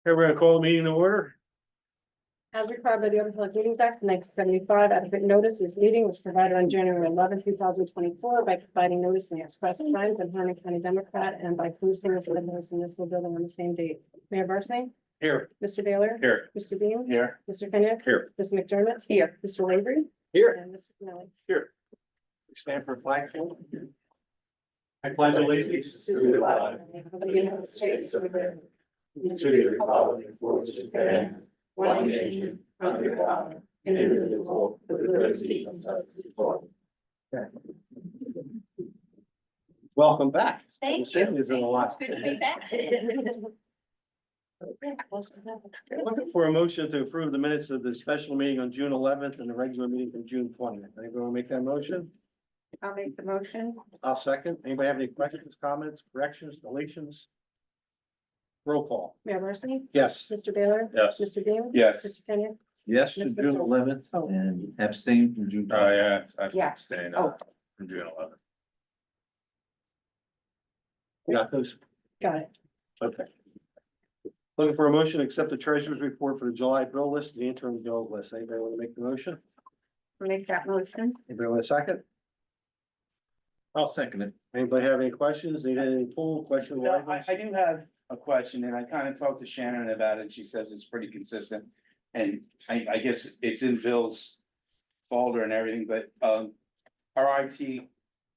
Okay, we're gonna call the meeting to order. As required by the Open Public Meetings Act of 1975, adequate notice this meeting was provided on January 11, 2024, by providing notice in the Express Times and Harnett County Democrat and by posting of the notice in municipal building on the same date. Mayor Barsney? Here. Mr. Baylor? Here. Mr. Beam? Here. Mr. Kenya? Here. Ms. McDermott? Here. Mr. Lavery? Here. And Mr. Cannelli. Here. Stand for flag. I pledge allegiance To the flag of the United States of America, and to the republic for which it stands, one nation, under God, indivisible, with liberty and justice for all. Welcome back. Thank Cindy you. is in a lot. Good to be back. Looking for a motion to approve the minutes of the special meeting on June 11th and the regular meeting on June 20th. Anybody want to make that motion? I'll make the motion. I'll second. Anybody have any questions, comments, corrections, deletions? Roll call. Mayor Barsney? Yes. Mr. Baylor? Yes. Mr. Beam? Yes. Mr. Kenya? Yes, to Ms. June McDermott. 11th Oh. and abstain from June. Oh, yeah, I Yeah. abstain, Oh. from June 11th. You got those? Got it. Okay. Looking for a motion to accept the treasurer's report for the July bill list, and the interim bill list. Anybody want to make the motion? Make that motion. Anybody want a second? I'll second it. Anybody have any questions? Need any poll question? No, I do have a question, and I kind of talked to Shannon about it. She says it's pretty consistent. And I guess it's in Bill's folder and everything, but, our IT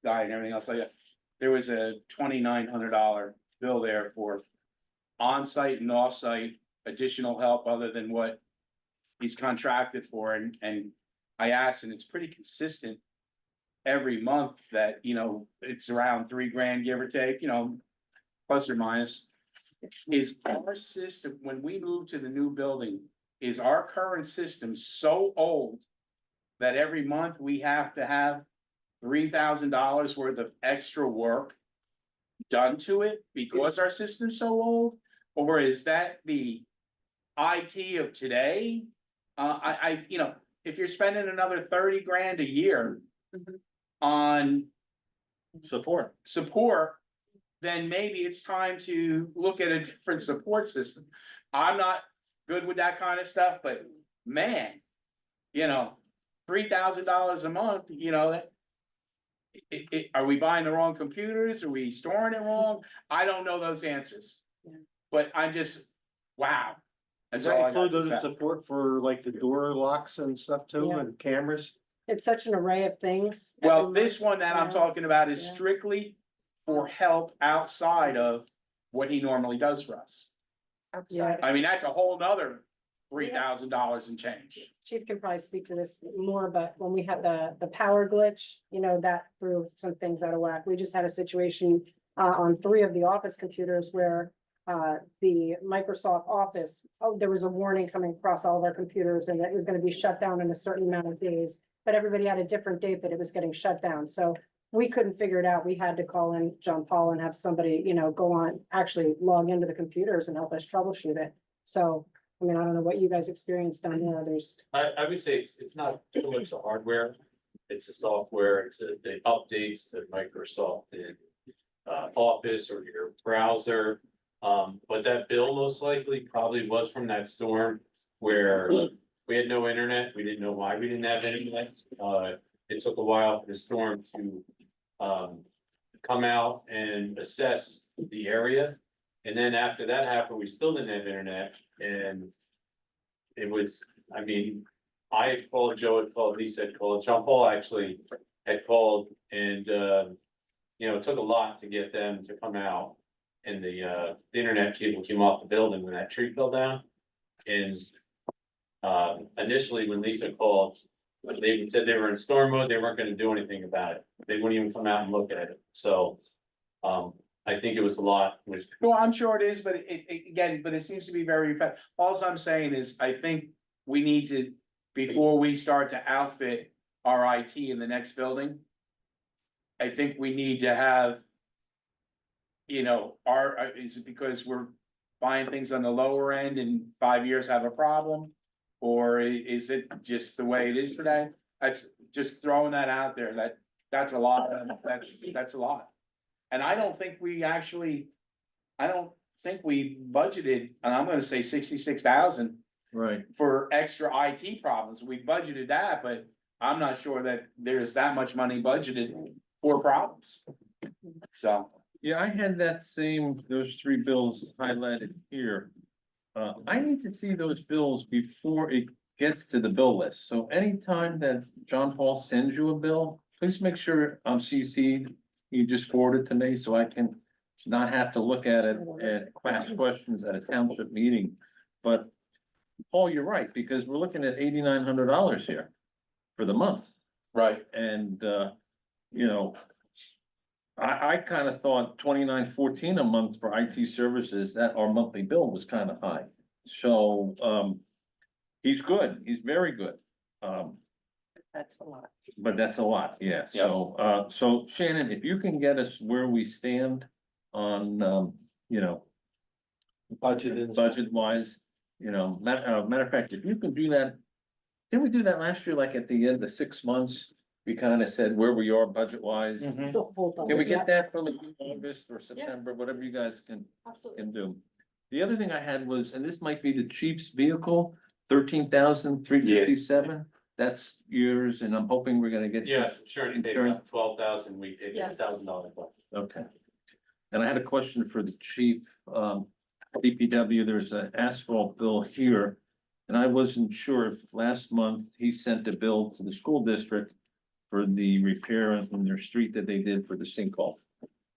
guy and everything else, like, there was a $2,900 bill there for on-site and off-site additional help other than what he's contracted for, and I asked, and it's pretty consistent every month that, it's around $3,000, give or take, plus or minus. Is our system, when we move to the new building, is our current system so old that every month we have to have $3,000 worth of extra work done to it because our system's so old? Or is that the IT of today? If you're spending another $30,000 a year Mhm. on Support. support, then maybe it's time to look at a different support system. I'm not good with that kind of stuff, but man, $3,000 a month, are we buying the wrong computers? Are we storing it wrong? I don't know those answers. Yeah. But I'm just, wow. Does That's all that I got include to those say. support for like the door locks and stuff too, Yeah. and cameras? It's such an array of things. Well, every this month. one that I'm Yeah. talking about is Yeah. strictly for help outside of what he normally does for us. Yeah. I mean, that's a whole nother $3,000 and change. Chief can probably speak to this more, but when we had the power glitch, that threw some things out of whack. We just had a situation on 3 of the office computers where the Microsoft Office, there was a warning coming across all of our computers and that it was gonna be shut down in a certain amount of days. But everybody had a different date that it was getting shut down, so we couldn't figure it out. We had to call in John Paul and have somebody, go on, actually log into the computers and help us troubleshoot it. So, I mean, I don't know what you guys experienced down here. There's, I would say it's not so much the hardware, it's the software, it's the updates to Microsoft and Office or your browser. But that bill most likely probably was from that storm where we had no internet, we didn't know why we didn't have internet. It took a while for the storm to come out and assess the area. And then after that happened, we still didn't have internet, and it was, I had called, Joe had called, Lisa had called, John Paul actually had called, and it took a lot to get them to come out. And the internet cable came off the building when that tree fell down. And initially, when Lisa called, they said they were in storm mode, they weren't gonna do anything about it. They wouldn't even come out and look at it, so I think it was a lot with. Well, I'm sure it is, but it seems to be very effective. All I'm saying is, I think we need to, before we start to outfit our IT in the next building, I think we need to have, is it because we're buying things on the lower end and 5 years have a problem? Or is it just the way it is today? That's just throwing that out there, that's a lot, that's a lot. And I don't think we actually, I don't think we budgeted, and I'm gonna say 66,000 Right. for extra IT problems. We budgeted that, but I'm not sure that there's that much money budgeted for problems. So, Yeah, I had that same, those three bills highlighted here. I need to see those bills before it gets to the bill list. So anytime that John Paul sends you a bill, please make sure I'm CC'd. You just forward it to me so I can not have to look at it and ask questions at a township meeting. But Paul, you're right, because we're looking at $8,900 here for the month. right, And, you know, I kind of thought 2914 a month for IT services, that our monthly bill was kind of high. So, he's good, he's very good. That's a lot. But that's a lot, yeah. So, so Shannon, if you can get us where we stand on, you know, budget wise, you know, matter of fact, if you can do that. Didn't we do that last year, like at the end of 6 months? We kind of said where we are budget wise. Mhm. The whole budget, Can we yeah, get that from August or September, whatever you guys absolutely. can do? The other thing I had was, and this might be the chief's vehicle, 13,357. That's yours, and I'm hoping we're gonna get. some- Yes, insurance paid Insurance. about 12,000, we paid Yes. $1,000 left. Okay. And I had a question for the chief, DPW, there's an asphalt bill here. And I wasn't sure if last month he sent a bill to the school district for the repair on their street that they did for the sinkhole.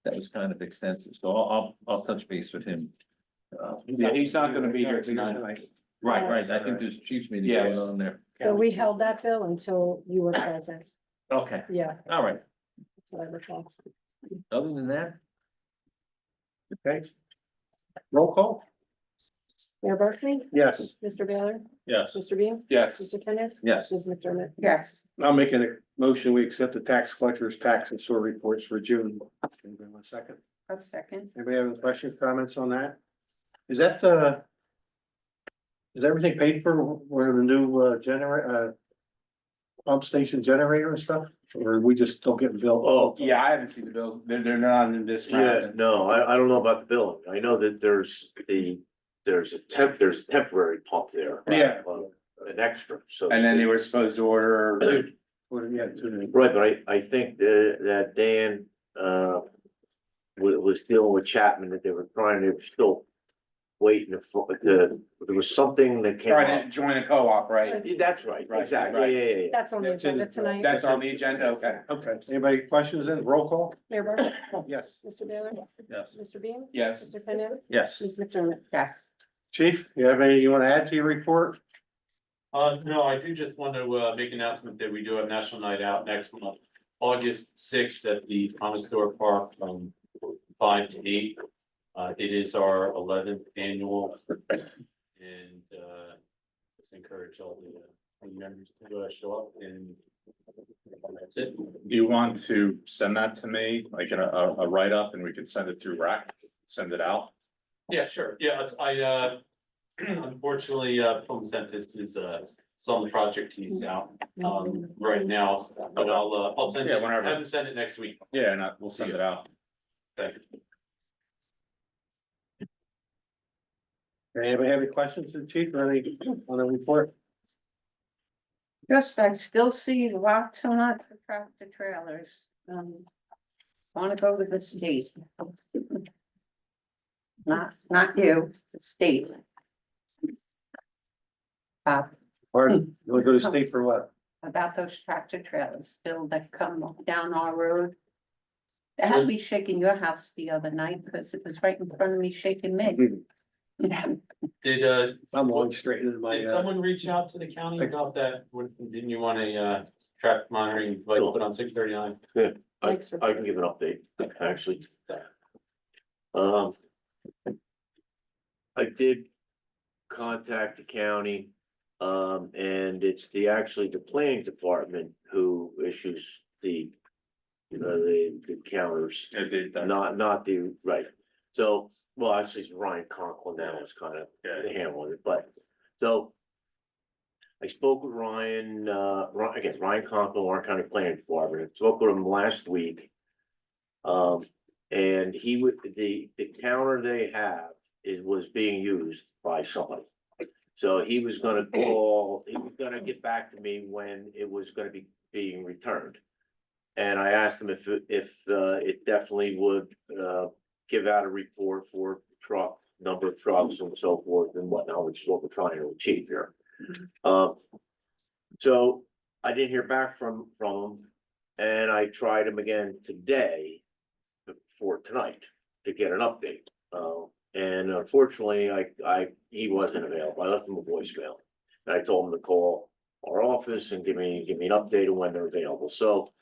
That was kind of extensive, so I'll touch base with him. yeah, he's not gonna be here tonight. Right, I think there's chief's meeting going Yes. on there. So we held that bill until you were present, Okay, yeah, all right, that's what I recall. other than that, Okay. Roll call? Mayor Barsney? Yes. Mr. Baylor? yes, Mr. Beam? Yes, Mr. Kenneth? yes, Ms. McDermott? Yes, I'll make a motion, we accept the tax collector's tax and sewer reports for June. Anybody want a second? a second. Anybody have any questions, comments on that? Is that, is everything paid for where the new, pump station generator and stuff? Or we just still getting billed? Oh, yeah, I haven't seen the bills. They're not in this yeah, round. no, I don't know about the billing. I know that there's there's temporary pump there. Yeah. An extra, so. And then they were supposed to order, What, yeah, to Right, but I think that Dan, was dealing with Chapman, that they were still waiting there was something that came trying to up. join a co-op, right? Yeah, that's right, Right, exactly, right. yeah. That's on the That's in agenda it. tonight. That's on the agenda, okay. Okay, anybody questions then? Roll call? Mayor Barsney? Yes. Mr. Baylor? yes, Mr. Beam? Yes, Mr. Kenneth? yes. Ms. McDermott? Yes, Chief, you have anything you want to add to your report? No, I do just want to, make an announcement that we do have National Night Out next month, August 6th at the Thomas Door Park from 5 to 8. It is our 11th annual. And, just encourage all the members to, show up and that's it. You want to send that to me, like in a write-up, and we could send it through RAC, send it out? Yeah, sure. Yeah, unfortunately, Film Centis is, some project he's out, right now, but I'll send Yeah, it, whenever. have him send it next week. Yeah, and we'll send it out. Thank you. Anybody have any questions to the chief or any on the report? just I still see lots and lots of tractor trailers. Want to go to the state. Not you, the state. Pardon? You want to go to state for what? About those tractor trailers still that come down our road. They had me shaking your house the other night because it was right in front of me shaking me. Did, I'm going straight into my, did someone reach out to the county about that? Didn't you want a, traffic monitoring, like, put on 639? I Thanks for- I can give an update, actually. I did contact the county, and it's actually the planning department who issues the, the counters, not the, right. So, well, actually, it's Ryan Conklin now is kind of handling it, but, so I spoke with Ryan, Ryan Conklin, Warren County Planning Department, spoke with him last week. And he would, the counter they have it was being used by somebody. So he was gonna call, he was gonna get back to me when it was gonna be being returned. And I asked him if it definitely would, give out a report for truck, number of trucks and so forth and whatnot, which is what we're trying to achieve here. So I didn't hear back from him, and I tried him again today for tonight to get an update. And unfortunately, he wasn't available. I left him a voicemail. And I told him to call our office and give me an update on when they're available. So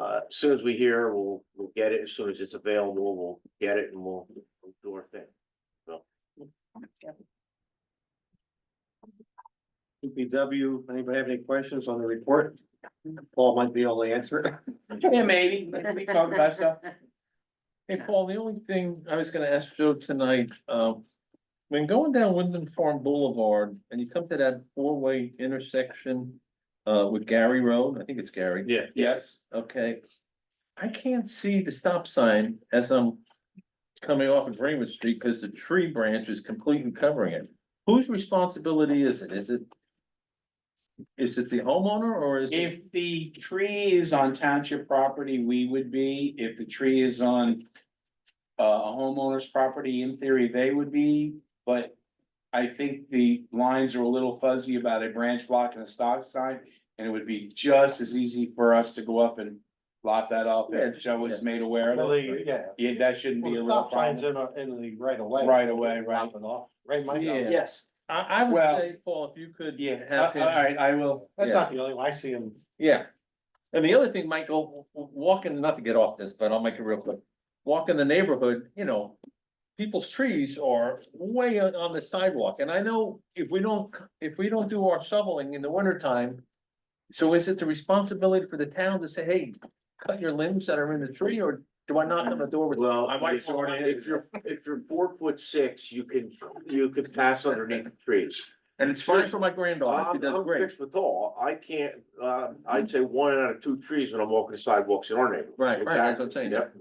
as soon as we hear, we'll get it. As soon as it's available, we'll get it and we'll do our thing. So. DPW, anybody have any questions on the report? Paul might be able to answer it. Yeah, maybe, we talk about stuff. Hey, Paul, the only thing I was gonna ask Joe tonight, when going down Wyndham Farm Boulevard and you come to that four-way intersection with Gary Road, I think it's Gary. Yeah. Yes, Okay. I can't see the stop sign as I'm coming off of Greenwood Street because the tree branch is completely covering it. Whose responsibility is it? Is it the homeowner or is it? if the tree is on township property, we would be, if the tree is on. A homeowner's property, in theory, they would be, but. I think the lines are a little fuzzy about a branch block and a stop sign, and it would be just as easy for us to go up and. Block that off, Yeah, if Joe was made aware of it, Yeah. yeah, that shouldn't be a real Stop signs problem. in the right away. Right away, right. Drop it off. Right, my. Yeah. Yes, I would Well, say, Paul, if you could. yeah, have him. alright, I will, That's not the only one. I see them. Yeah. And the other thing, Michael, walking, not to get off this, but I'll make it real quick. Walk in the neighborhood, people's trees are way on the sidewalk. And I know if we don't do our shoveling in the winter time. So is it the responsibility for the town to say, hey, cut your limbs that are in the tree, or do I knock on the door with? Well, I might if sort of. if you're 4'6", you can pass underneath the trees. And it's fine for my granddaughter. She does I'm great. 6 foot tall. I can't, I'd say 1 out of 2 trees when I'm walking the sidewalks in our neighborhood. Right, that's what I'm saying. Yep.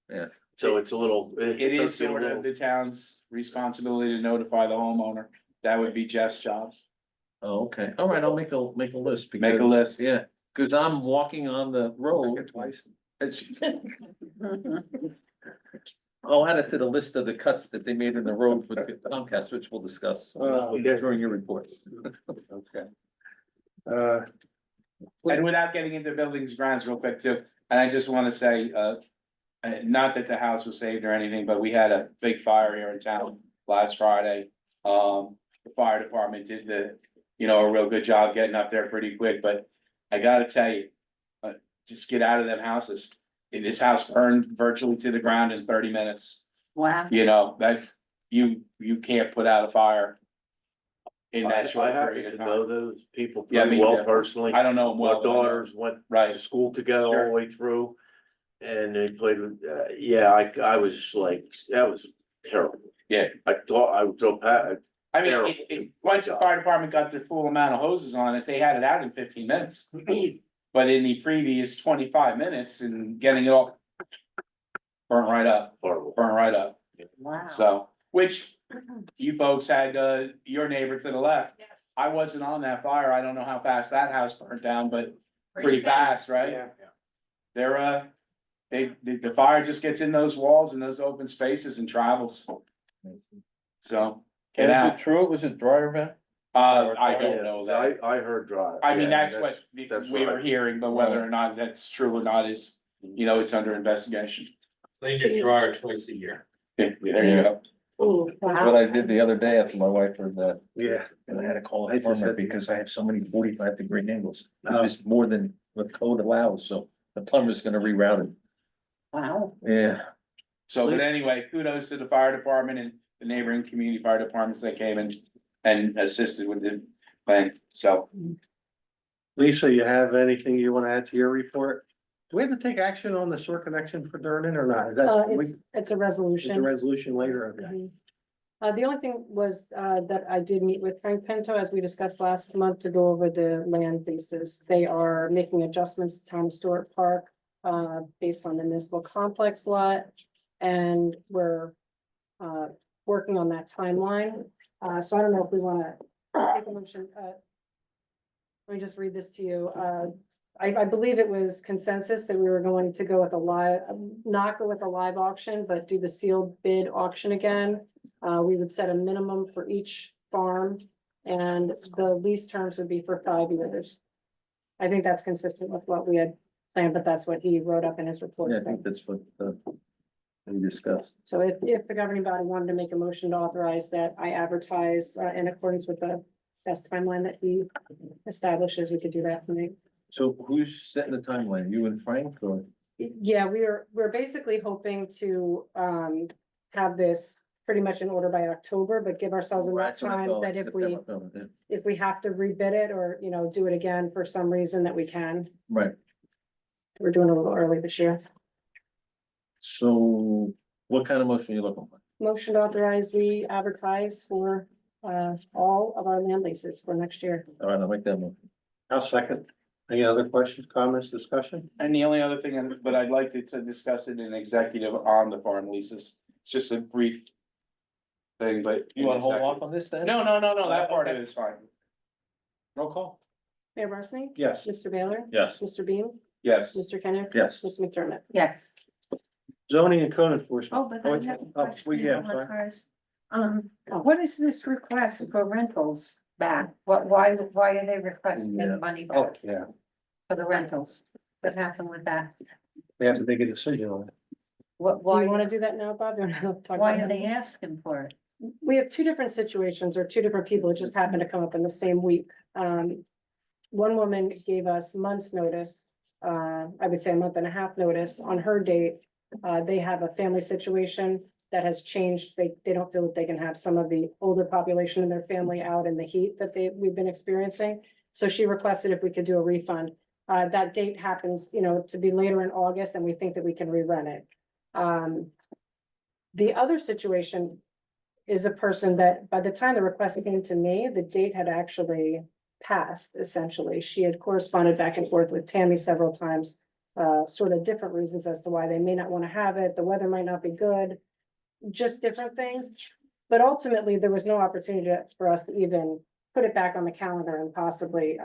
Yeah. So it's a little. it is does get a sort of little- the town's responsibility to notify the homeowner, that would be Jeff's job. Oh, okay. All right, I'll make a list. Make a because- list. Yeah, because I'm walking on the road. Twice. I'll add it to the list of the cuts that they made in the road for the Comcast, which we'll discuss during your report. Okay. And without getting into buildings grounds real quick too, and I just wanna say, not that the house was saved or anything, but we had a big fire here in town last Friday. The fire department did a real good job getting up there pretty quick, but I gotta tell you. Just get out of them houses. This house burned virtually to the ground in 30 minutes. Wow, That you can't put out a fire. In that short I happen period to of know time. those people Yeah, pretty me well too. personally. I don't know them well. My but I know. daughters went Right. to school together all Sure. the way through. And they played with, I was like, that was terrible. Yeah. I thought I would drove past. I mean, Terrible. once the fire department got their full amount of hoses on it, they had it out in 15 minutes. But in the previous 25 minutes and getting it all. Burnt right up, Horrible. burnt right up, wow. so, which you folks had, your neighbor to the left. Yes. I wasn't on that fire, I don't know how fast that house burnt down, but pretty fast, right? Yeah. They're, the fire just gets in those walls and those open spaces and travels. So, get And is out, it true? It was a dryer vent? I don't know that. I heard drive. I mean, Yeah, that's what that's we what were I- hearing, but whether or not that's true or not is, it's under investigation. Clean your dryer twice a year. Yeah, there you go. Ooh, That's wow. what I did the other day after my wife heard that. Yeah. And I had to call I a just plumber said- because I have so many 45-degree angles. Oh. It's more than what code allows, so the plumber's gonna reroute it. Wow, Yeah. So, but anyway, kudos to the fire department and the neighboring community fire departments that came in and assisted with the plan, so. Lisa, you have anything you want to add to your report? Do we have to take action on the sewer connection for Durnan or not? Is that, It's a is the resolution. resolution later? Okay. Mhm. The only thing was, that I did meet with Frank Pinto, as we discussed last month, to go over the land leases. They are making adjustments to Town Stewart Park, based on the municipal complex lot. And we're, working on that timeline. So I don't know if we wanna take a motion, let me just read this to you. I believe it was consensus that we were going to go with a live, not go with a live auction, but do the sealed bid auction again. We would set a minimum for each farm and the lease terms would be for 5 years. I think that's consistent with what we had planned, but that's what he wrote up in his report. Yeah, I think that's what, we discussed. So if the governing body wanted to make a motion to authorize that I advertise in accordance with the best timeline that he establishes, we could do that tonight. So who's setting the timeline? You and Frank or? Yeah, we're basically hoping to have this pretty much in order by October, but give ourselves enough That's what I time thought, that September, yeah. if we have to rebid it or, you know, do it again for some reason that we can. Right, We're doing a little early this year. so what kind of motion are you looking for? Motion to authorize, we advertise for all of our land leases for next year. All right, I'll make that motion. I'll second. Any other questions, comments, discussion? And the only other thing, but I'd like to discuss it in executive on the farm leases. It's just a brief thing, but. You wanna hold off on this then? No, that part of it is fine. Roll call? Mayor Barsney? Yes. Mr. Baylor? Yes. Mr. Beam? Yes. Mr. Kenneth? Yes. Ms. McDermott? Yes. Zoning and code enforcement. Oh, but I have a question yeah, on sorry. ours. What is this request for rentals back? Why are they Yeah. requesting money Oh, back yeah, for the rentals? What happened with that? we have to make a decision on it. What, Do why, you want to do that now, Bob? You wanna talk why about are that? they asking for it? We have two different situations or two different people. It just happened to come up in the same week. One woman gave us months' notice, I would say a month and a half notice on her date. They have a family situation that has changed. They don't feel that they can have some of the older population in their family out in the heat that we've been experiencing. So she requested if we could do a refund. That date happens, you know, to be later in August and we think that we can re-rent it. The other situation is a person that by the time the request came to me, the date had actually passed, essentially. She had corresponded back and forth with Tammy several times, sort of different reasons as to why they may not want to have it. The weather might not be good, just different things. But ultimately, there was no opportunity for us to even put it back on the calendar and possibly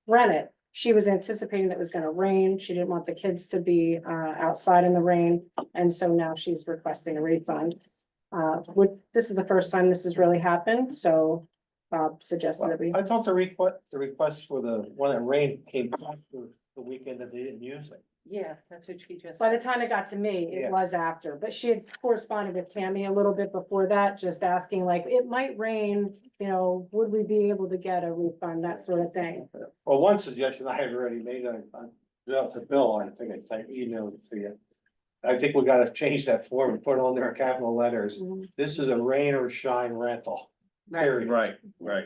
rent it. She was anticipating that it was going to rain. She didn't want the kids to be outside in the rain. And so now she's requesting a refund. This is the first time this has really happened, so Bob suggested that we. I thought the request for the one that rained came after the weekend that they didn't use it. Yeah, that's what she just. By the time it got to me, Yeah. it was after, but she had corresponded with Tammy a little bit before that, just asking like, it might rain, you know, would we be able to get a refund, that sort of thing. Well, one suggestion I had already made, to Bill, I think I emailed it to you. I think we gotta change that form and put on there capital letters. Mhm. This is a rain or shine rental. Period. Right, right.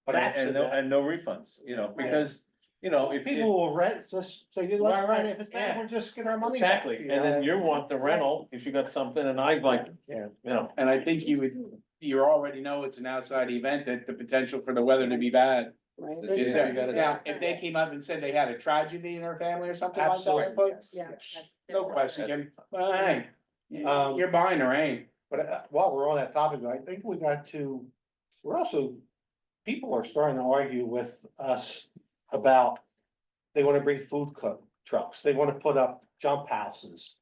But And no, actually, and no refunds, you know, because, you know, if people will rent, just say, you Right, let right, rent, if it's bad, yeah. we'll just get our money back. Exactly, and then you want the rental, if you got something, and I like, Yeah. you know, And I think you already know it's an outside event, that the potential for the weather to be bad. Right? Is Yeah, there, you gotta- now, if they came up and said they had a tragedy in their family or something like that, Absolutely. folks, Yeah. no question, well, hey, Um, you're buying the rain. But while we're on that topic, I think we're also, people are starting to argue with us about. They wanna bring food trucks, they wanna put up jump houses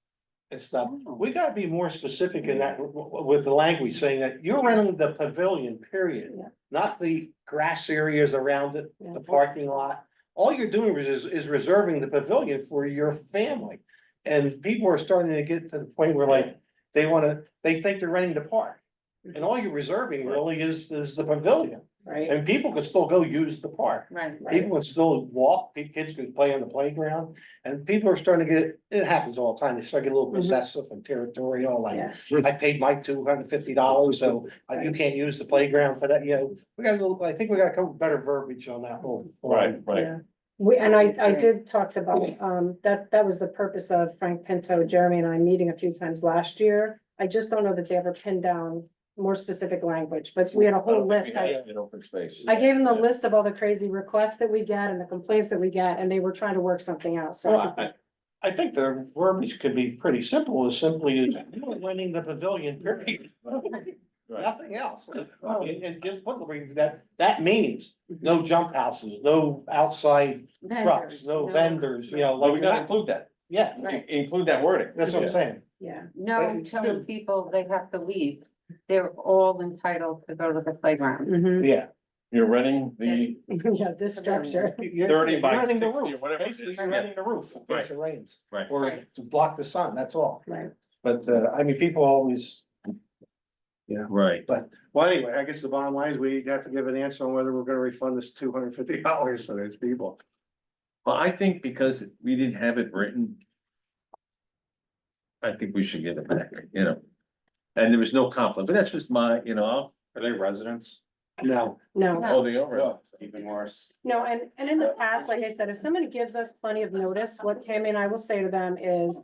and stuff. We gotta be more specific in that with the language saying that you're renting the pavilion, period. Yeah. Not the grass areas around it, Yeah. the parking lot. All you're doing is reserving the pavilion for your family. And people are starting to get to the point where like, they think they're renting the park. And all you're reserving really is the pavilion. Right, And people can still go use the park. Right. People can still walk, kids can play on the playground, and people are starting to get, it happens all the time, they start getting a little Mhm. possessive and territorial, like. yeah, I paid my $250, so you can't use the playground for that, you know, I think we gotta come with better verbiage on that whole. right, right. yeah. I did talk to Bob, that was the purpose of Frank Pinto, Jeremy and I meeting a few times last year. I just don't know that they ever pinned down more specific language, but we had a I whole don't think list. we have it in open space. I gave them the list of all the crazy requests that we get and the complaints that we get, and they were trying to work something out, so. Well, I think the verbiage could be pretty simple, as simply as you're renting the pavilion, period. Right. nothing else. And just put that means no jump houses, no outside trucks, Vendors, no vendors, you know, But we like. gotta include that, Yeah, Right. include that wording. that's what I'm saying. Yeah, No, telling people they have to leave. They're all entitled to go to the playground. mhm, Yeah. You're renting the, yeah, this structure. 30 by You're renting the 60 or roof. whatever it Basically, is. you're Yeah. renting the roof in case it rains. Right. Or Right. to block the sun, that's all. Right. But, I mean, people always. right, Well, anyway, I guess the bottom line is we have to give an answer on whether we're gonna refund this $250 to those people. well, I think because we didn't have it written. I think we should get it back, you know, and there was no conflict, but that's just my, you know, Are they residents? No. No, oh, the over. Oh, even worse. no, and in the past, like I said, if somebody gives us plenty of notice, what Tammy and I will say to them is,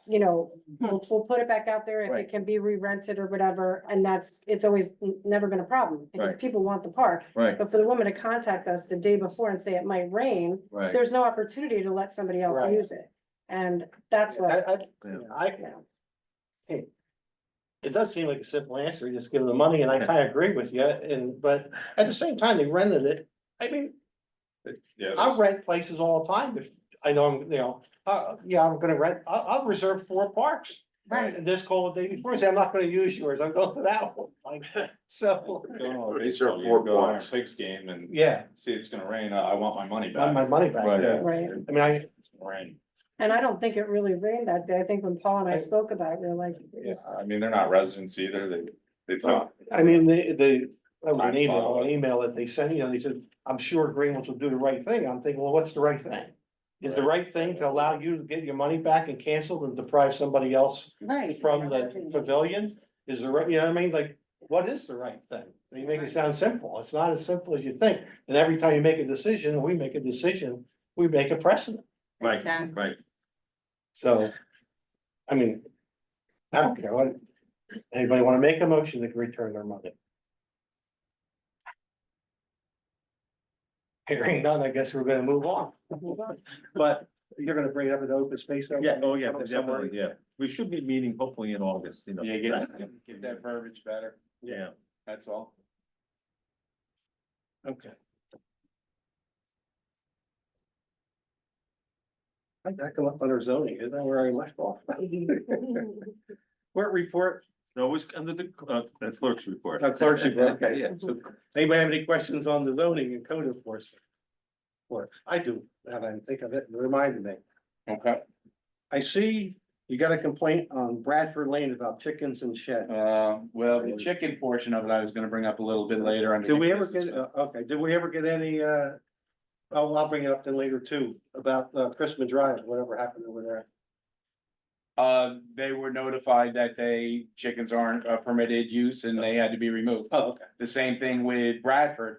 you know, we'll put it back out there if it Right. can be re-rented or whatever, and it's always never been a problem, because Right. people want the park. Right, But for the woman to contact us the day before and say it might rain, right, there's no opportunity to let somebody else Right. use it. And that's what, I, yeah, it does seem like a simple answer, just give them the money, and I kind of agree with you, but at the same time, they rented it. I mean, Yeah. I rent places all the time if I know I'm, you know, yeah, I'm gonna rent, I'll reserve 4 parks. Right. And this call the day before, say, I'm not gonna use yours, I'm going to that one, like, so, These are four blocks. Pigs game and yeah, see it's gonna rain, I want my money I back. want my money back, Right. yeah. right. I mean, It's gonna Rain, And I don't think it really rained that day. I think when Paul and I spoke about it, we were like, Yeah. I mean, they're not residents either, they took. I mean, that was I'm an following. email that they sent, you know, they said, I'm sure Greenwich will do the right thing. I'm thinking, well, what's the right thing? Is the right thing to allow you to get your money back and cancel and deprive somebody else Right. from the pavilion? Is the right, you know what I mean? Like, what is the right thing? They make it sound simple. It's not as simple as you think. And every time you make a decision, we make a decision, we make a precedent. right, Exactly. right. So, I mean, I don't care what, anybody wanna make a motion to return their money? Hearing none, I guess we're gonna move on. But you're gonna bring it up in the open space. Yeah, oh, yeah, Somewhere. definitely, yeah. We should be meeting hopefully in August, you know. Yeah, get that verbiage better, Yeah, that's all. Okay. I got come up under zoning, isn't that where I left off? Where report, no, it was under the clerk's report. Clerk's report, okay. Yeah, so, Anybody have any questions on the zoning and code enforcement? Or, I do, now that I think of it, it reminded me. Okay. I see you got a complaint on Bradford Lane about chickens and shed. Well, the chicken portion of it, I was gonna bring up a little bit later. under Did we new ever business, get, but- okay, did we ever get any, oh, I'll bring it up then later too, about, Christmas Drive, whatever happened over there. They were notified that chickens aren't a permitted use and they had to be removed. Oh, okay. The same thing with Bradford.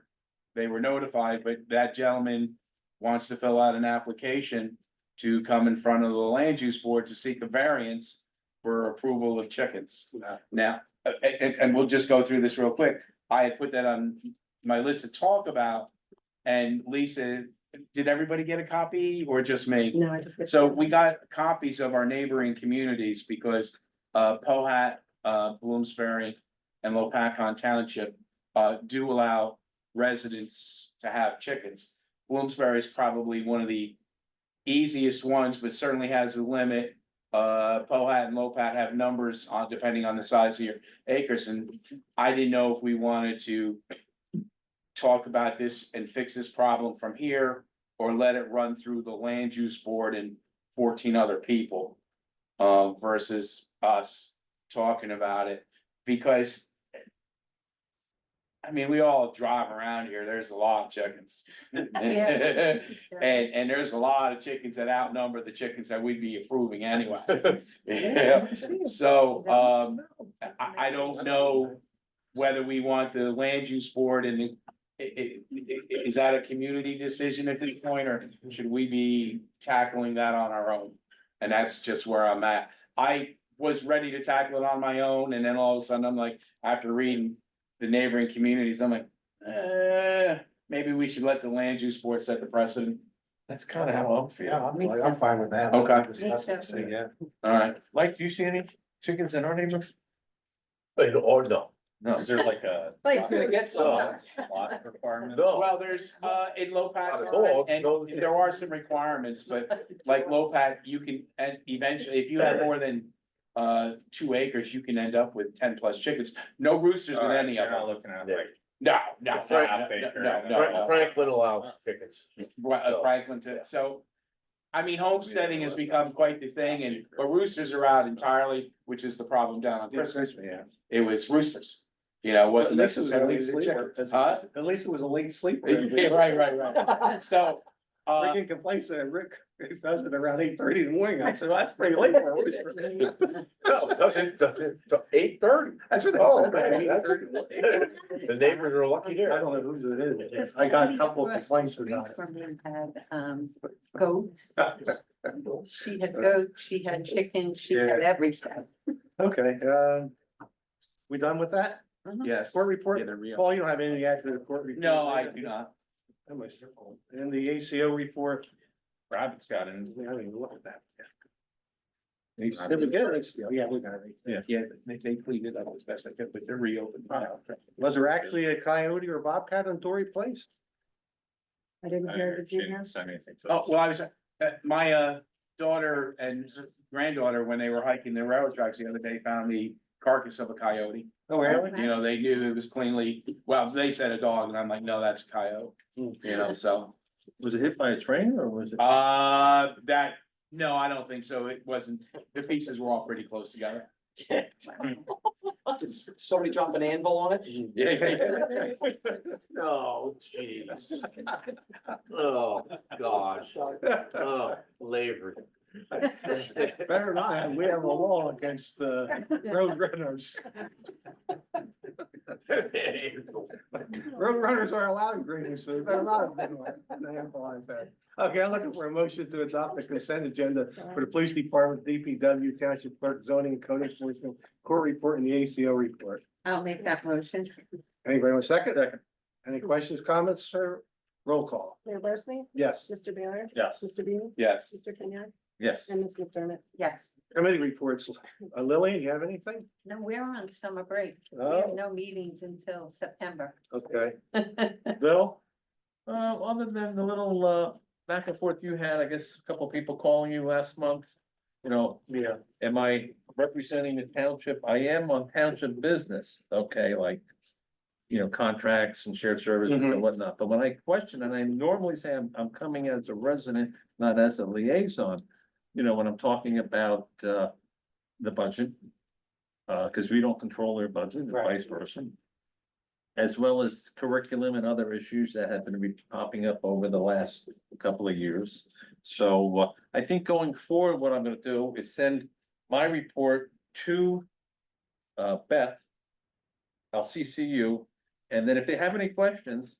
They were notified, but that gentleman wants to fill out an application to come in front of the land use board to seek a variance for approval of chickens. Now, and we'll just go through this real quick. I had put that on my list to talk about. And Lisa, did everybody get a copy or just me? no, I just. So we got copies of our neighboring communities because Pohat, Bloomsbury and Lopakon Township do allow residents to have chickens. Bloomsbury is probably one of the easiest ones, but certainly has a limit. Pohat and Lopat have numbers on depending on the size of your acres, and I didn't know if we wanted to talk about this and fix this problem from here or let it run through the land use board and 14 other people. Versus us talking about it, because. I mean, we all drive around here, there's a lot of chickens. Yeah. And there's a lot of chickens that outnumber the chickens that we'd be approving anyway. Yeah, so, I don't know whether we want the land use board and is that a community decision at this point, or should we be tackling that on our own? And that's just where I'm at. I was ready to tackle it on my own, and then all of a sudden, I'm like, after reading the neighboring communities, I'm like, maybe we should let the land use board set the precedent. that's kind of how I'm Yeah, feeling. I'm fine with that. Okay. So, yeah. All right, Mike, do you see any chickens in our neighborhood? Or no, No, Is there like a? Like, lot- gonna get some. Lot requirement? No. Well, there's, in low pack, Not at all. and there are some requirements, but like low pack, you can, and eventually, if you have more than. 2 acres, you can end up with 10+ chickens, no roosters in Alright, any so of you're not them. looking at Yeah. like. No, no, Yeah, no, Frank- no, half acre, no, no, no, no. Franklin allows chickens. Franklin, so. I mean, homesteading has become quite the thing, and, but roosters are out entirely, which is the problem down on Christmas. Yeah. It was roosters, you know, it wasn't At least it was a necessarily late the sleeper. chickens. Huh? At least it was a late sleeper. Yeah, right. So, Rick complains that Rick does it around 8:30 in the morning. I said, well, that's pretty late for a rooster. No, doesn't, 8:30. That's what Oh, they said. man, that's, the neighbors are lucky I there. don't know whose it This is. I got a lady couple of across the complaints street about it. from him had, goats. She had goats, she had chickens, she had everything. Okay, we done with that? yes, Court report? Yeah, they're real. Paul, you don't have anything to add to the court report? no, I do not. And the ACO report, Rabbit's got in. we haven't even looked at that. He's- Did we get it? Yeah, we got it. Yeah, they cleaned it up as best they could, but they're reopened now. Was there actually a coyote or bobcat on Tory Place? I didn't hear, did you hear? Send anything to Oh, us. well, I was, my, daughter and granddaughter, when they were hiking the railroad tracks the other day, found the carcass of a coyote. Oh, really? You know, they knew it was cleanly, well, they said a dog, and I'm like, no, that's a coyote, you know, so. Was it hit by a train or was it? No, I don't think so. It wasn't, the pieces were all pretty close together. Somebody drop an anvil on it? Yeah. No, jeez. Oh, gosh. Oh, labor. Better not, we have a law against, road runners. Road runners are allowed in Greenwich, so they better not have been one. I emphasize that. Okay, I'm looking for a motion to adopt the consent agenda for the police department, DPW, township clerk, zoning, and code enforcement, court report, and the ACO report. I'll make that motion. Anybody want a second? Second. Any questions, comments, sir? Roll call. Mayor Barsney? Yes. Mr. Baylor? Yes. Mr. Bean? Yes. Mr. Kenyak? Yes. And Ms. McDermott? Yes. Committee reports. Lillian, you have anything? No, we're on summer break. We Oh. have no meetings until September. Okay. Bill? Other than the little, back and forth you had, I guess, a couple people calling you last month. You know, Yeah. am I representing the township? I am on township business, okay, like. You know, contracts and shared services and whatnot, but when I question, and I normally say I'm coming as a resident, not as a liaison. You know, when I'm talking about, the budget. Cause we don't control their budget and Right. vice versa. As well as curriculum and other issues that have been popping up over the last couple of years. So, I think going forward, what I'm gonna do is send my report to, Beth. I'll CC you, and then if they have any questions,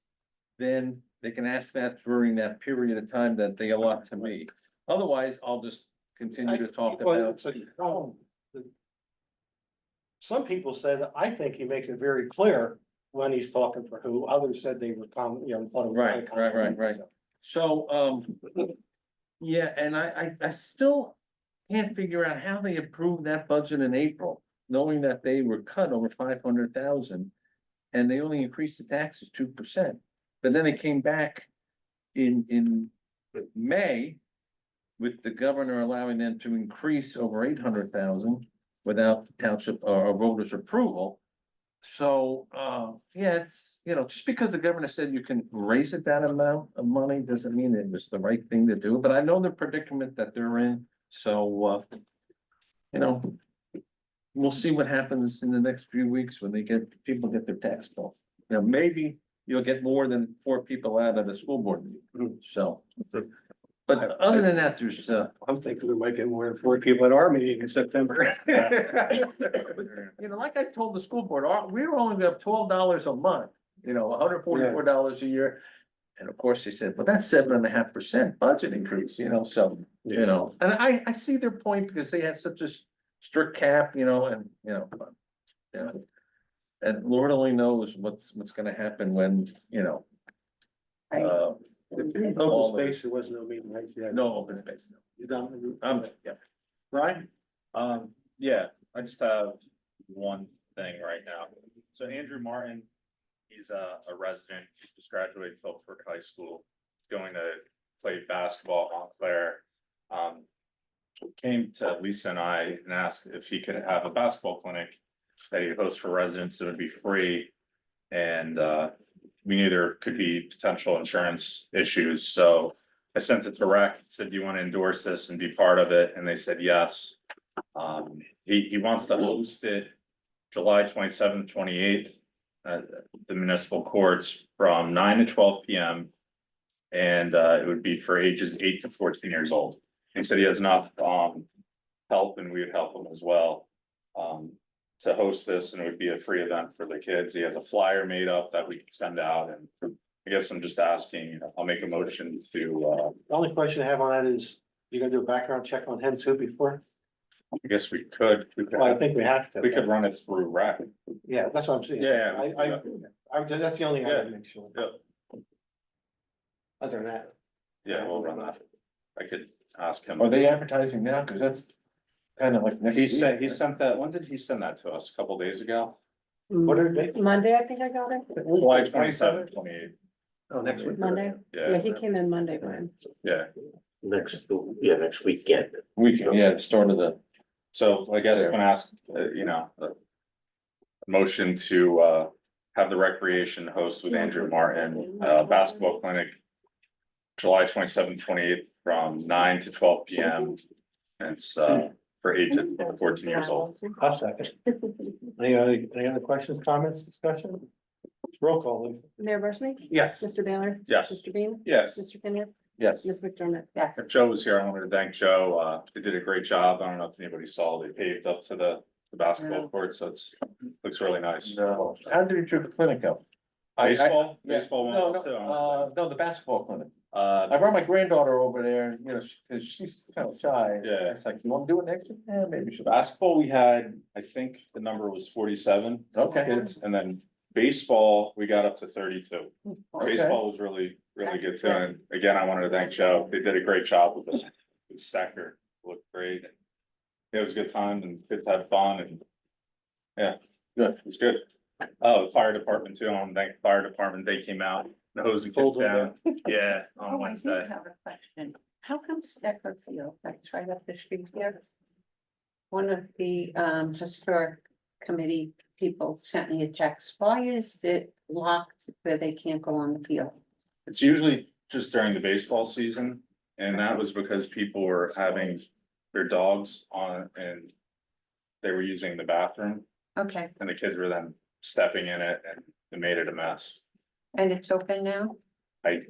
then they can ask that during that period of time that they allot to me. Otherwise, I'll just continue to talk Well, about. it's a problem. Some people said, I think he makes it very clear when he's talking for who, others said they were thought it was. Right. So, yeah, and I still can't figure out how they approved that budget in April, knowing that they were cut over 500,000. And they only increased the taxes 2%, but then they came back in May. With the governor allowing them to increase over 800,000 without township or voters' approval. So, yeah, it's, you know, just because the governor said you can raise it that amount of money, doesn't mean it was the right thing to do, but I know the predicament that they're in, so, you know. We'll see what happens in the next few weeks when people get their tax bill. You know, maybe you'll get more than 4 people out of the school board meeting, so. But other than that, there's, I'm thinking we might get more than 4 people at our meeting in September. you know, like I told the school board, we were only up $12 a month, you know, $144 a year. And of course, they said, well, that's 7.5% budget increase, you know, so, you know, and I see their point because they have such a strict cap, you know, and, you know, but, you know. And Lord only knows what's gonna happen when, you know. Open space, there was no meeting, right? Yeah. No open space, no. You done? Yeah. Brian? Yeah, I just have one thing right now. So Andrew Martin, he's a resident, he just graduated Phillipsburg High School. He's going to play basketball at Montclair. Came to Lisa and I and asked if he could have a basketball clinic that he would host for residents, it would be free. And we knew there could be potential insurance issues, so I sent it to rec, said, do you want to endorse this and be part of it? And they said yes. He wants to host it July 27th, 28th at the municipal courts from 9 to 12 p.m. And it would be for ages 8 to 14 years old. He said he has enough help and we would help him as well to host this, and it would be a free event for the kids. He has a flyer made up that we can send out, and I guess I'm just asking, I'll make a motion to The only question I have on that is, you gonna do a background check on him too before? I guess we could Well, I think we have to. run it through rec. Yeah, that's what I'm saying. Yeah. That's the only thing I would make sure. Yeah. Other than that. Yeah, we'll run that. I could ask him. Are they advertising now? Cause that's kind of like. He sent that, when did he send that to us? A couple days ago? What are they? Monday, I think I got it. July 27th, 28th. Oh, next week. Monday. Yeah, Yeah, he came in Monday, Brian. yeah. next weekend. Yeah, the start of the. So I guess I'm gonna ask, a motion to have the recreation host with Andrew Martin, basketball clinic. July 27th, 28th from 9 to 12 p.m. And it's for 8 to 14 years old. I'll second. Any other questions, comments, discussion? Roll call, Lisa. Mayor Barsney? Yes. Mr. Baylor? Yes. Mr. Bean? Yes. Mr. Kenneth? Yes. Ms. McDermott? Yes. If Joe was here, I wanted to thank Joe. They did a great job. I don't know if anybody saw, they paved up to the basketball court, so looks really nice. No, how did your clinic go? Baseball, Yeah. baseball No, went up too. no, the basketball clinic. I brought my granddaughter over there, cause she's kind of shy. Yeah. It's like, you wanna do it next week? Yeah, maybe we should. Basketball, we had, I think the number was 47 Okay. kids, and then baseball, we got up to 32. Okay. Baseball was really good too, and again, I wanted to thank Joe, they did a great job with the stacker, looked great. It was a good time and kids had fun and. Yeah, Good. it was good. Oh, the fire department too, I want to thank the fire department, they came out, the hosing kids Pulled them down, yeah, on Oh, I do Wednesday. have a question. How come Stecker Field, that's right up the street here? One of the historic committee people sent me a text. Why is it locked where they can't go on the field? It's usually just during the baseball season, and that was because people were having their dogs on and. They were using the bathroom Okay, and the kids were then stepping in it and it made it a mess. and it's open now? I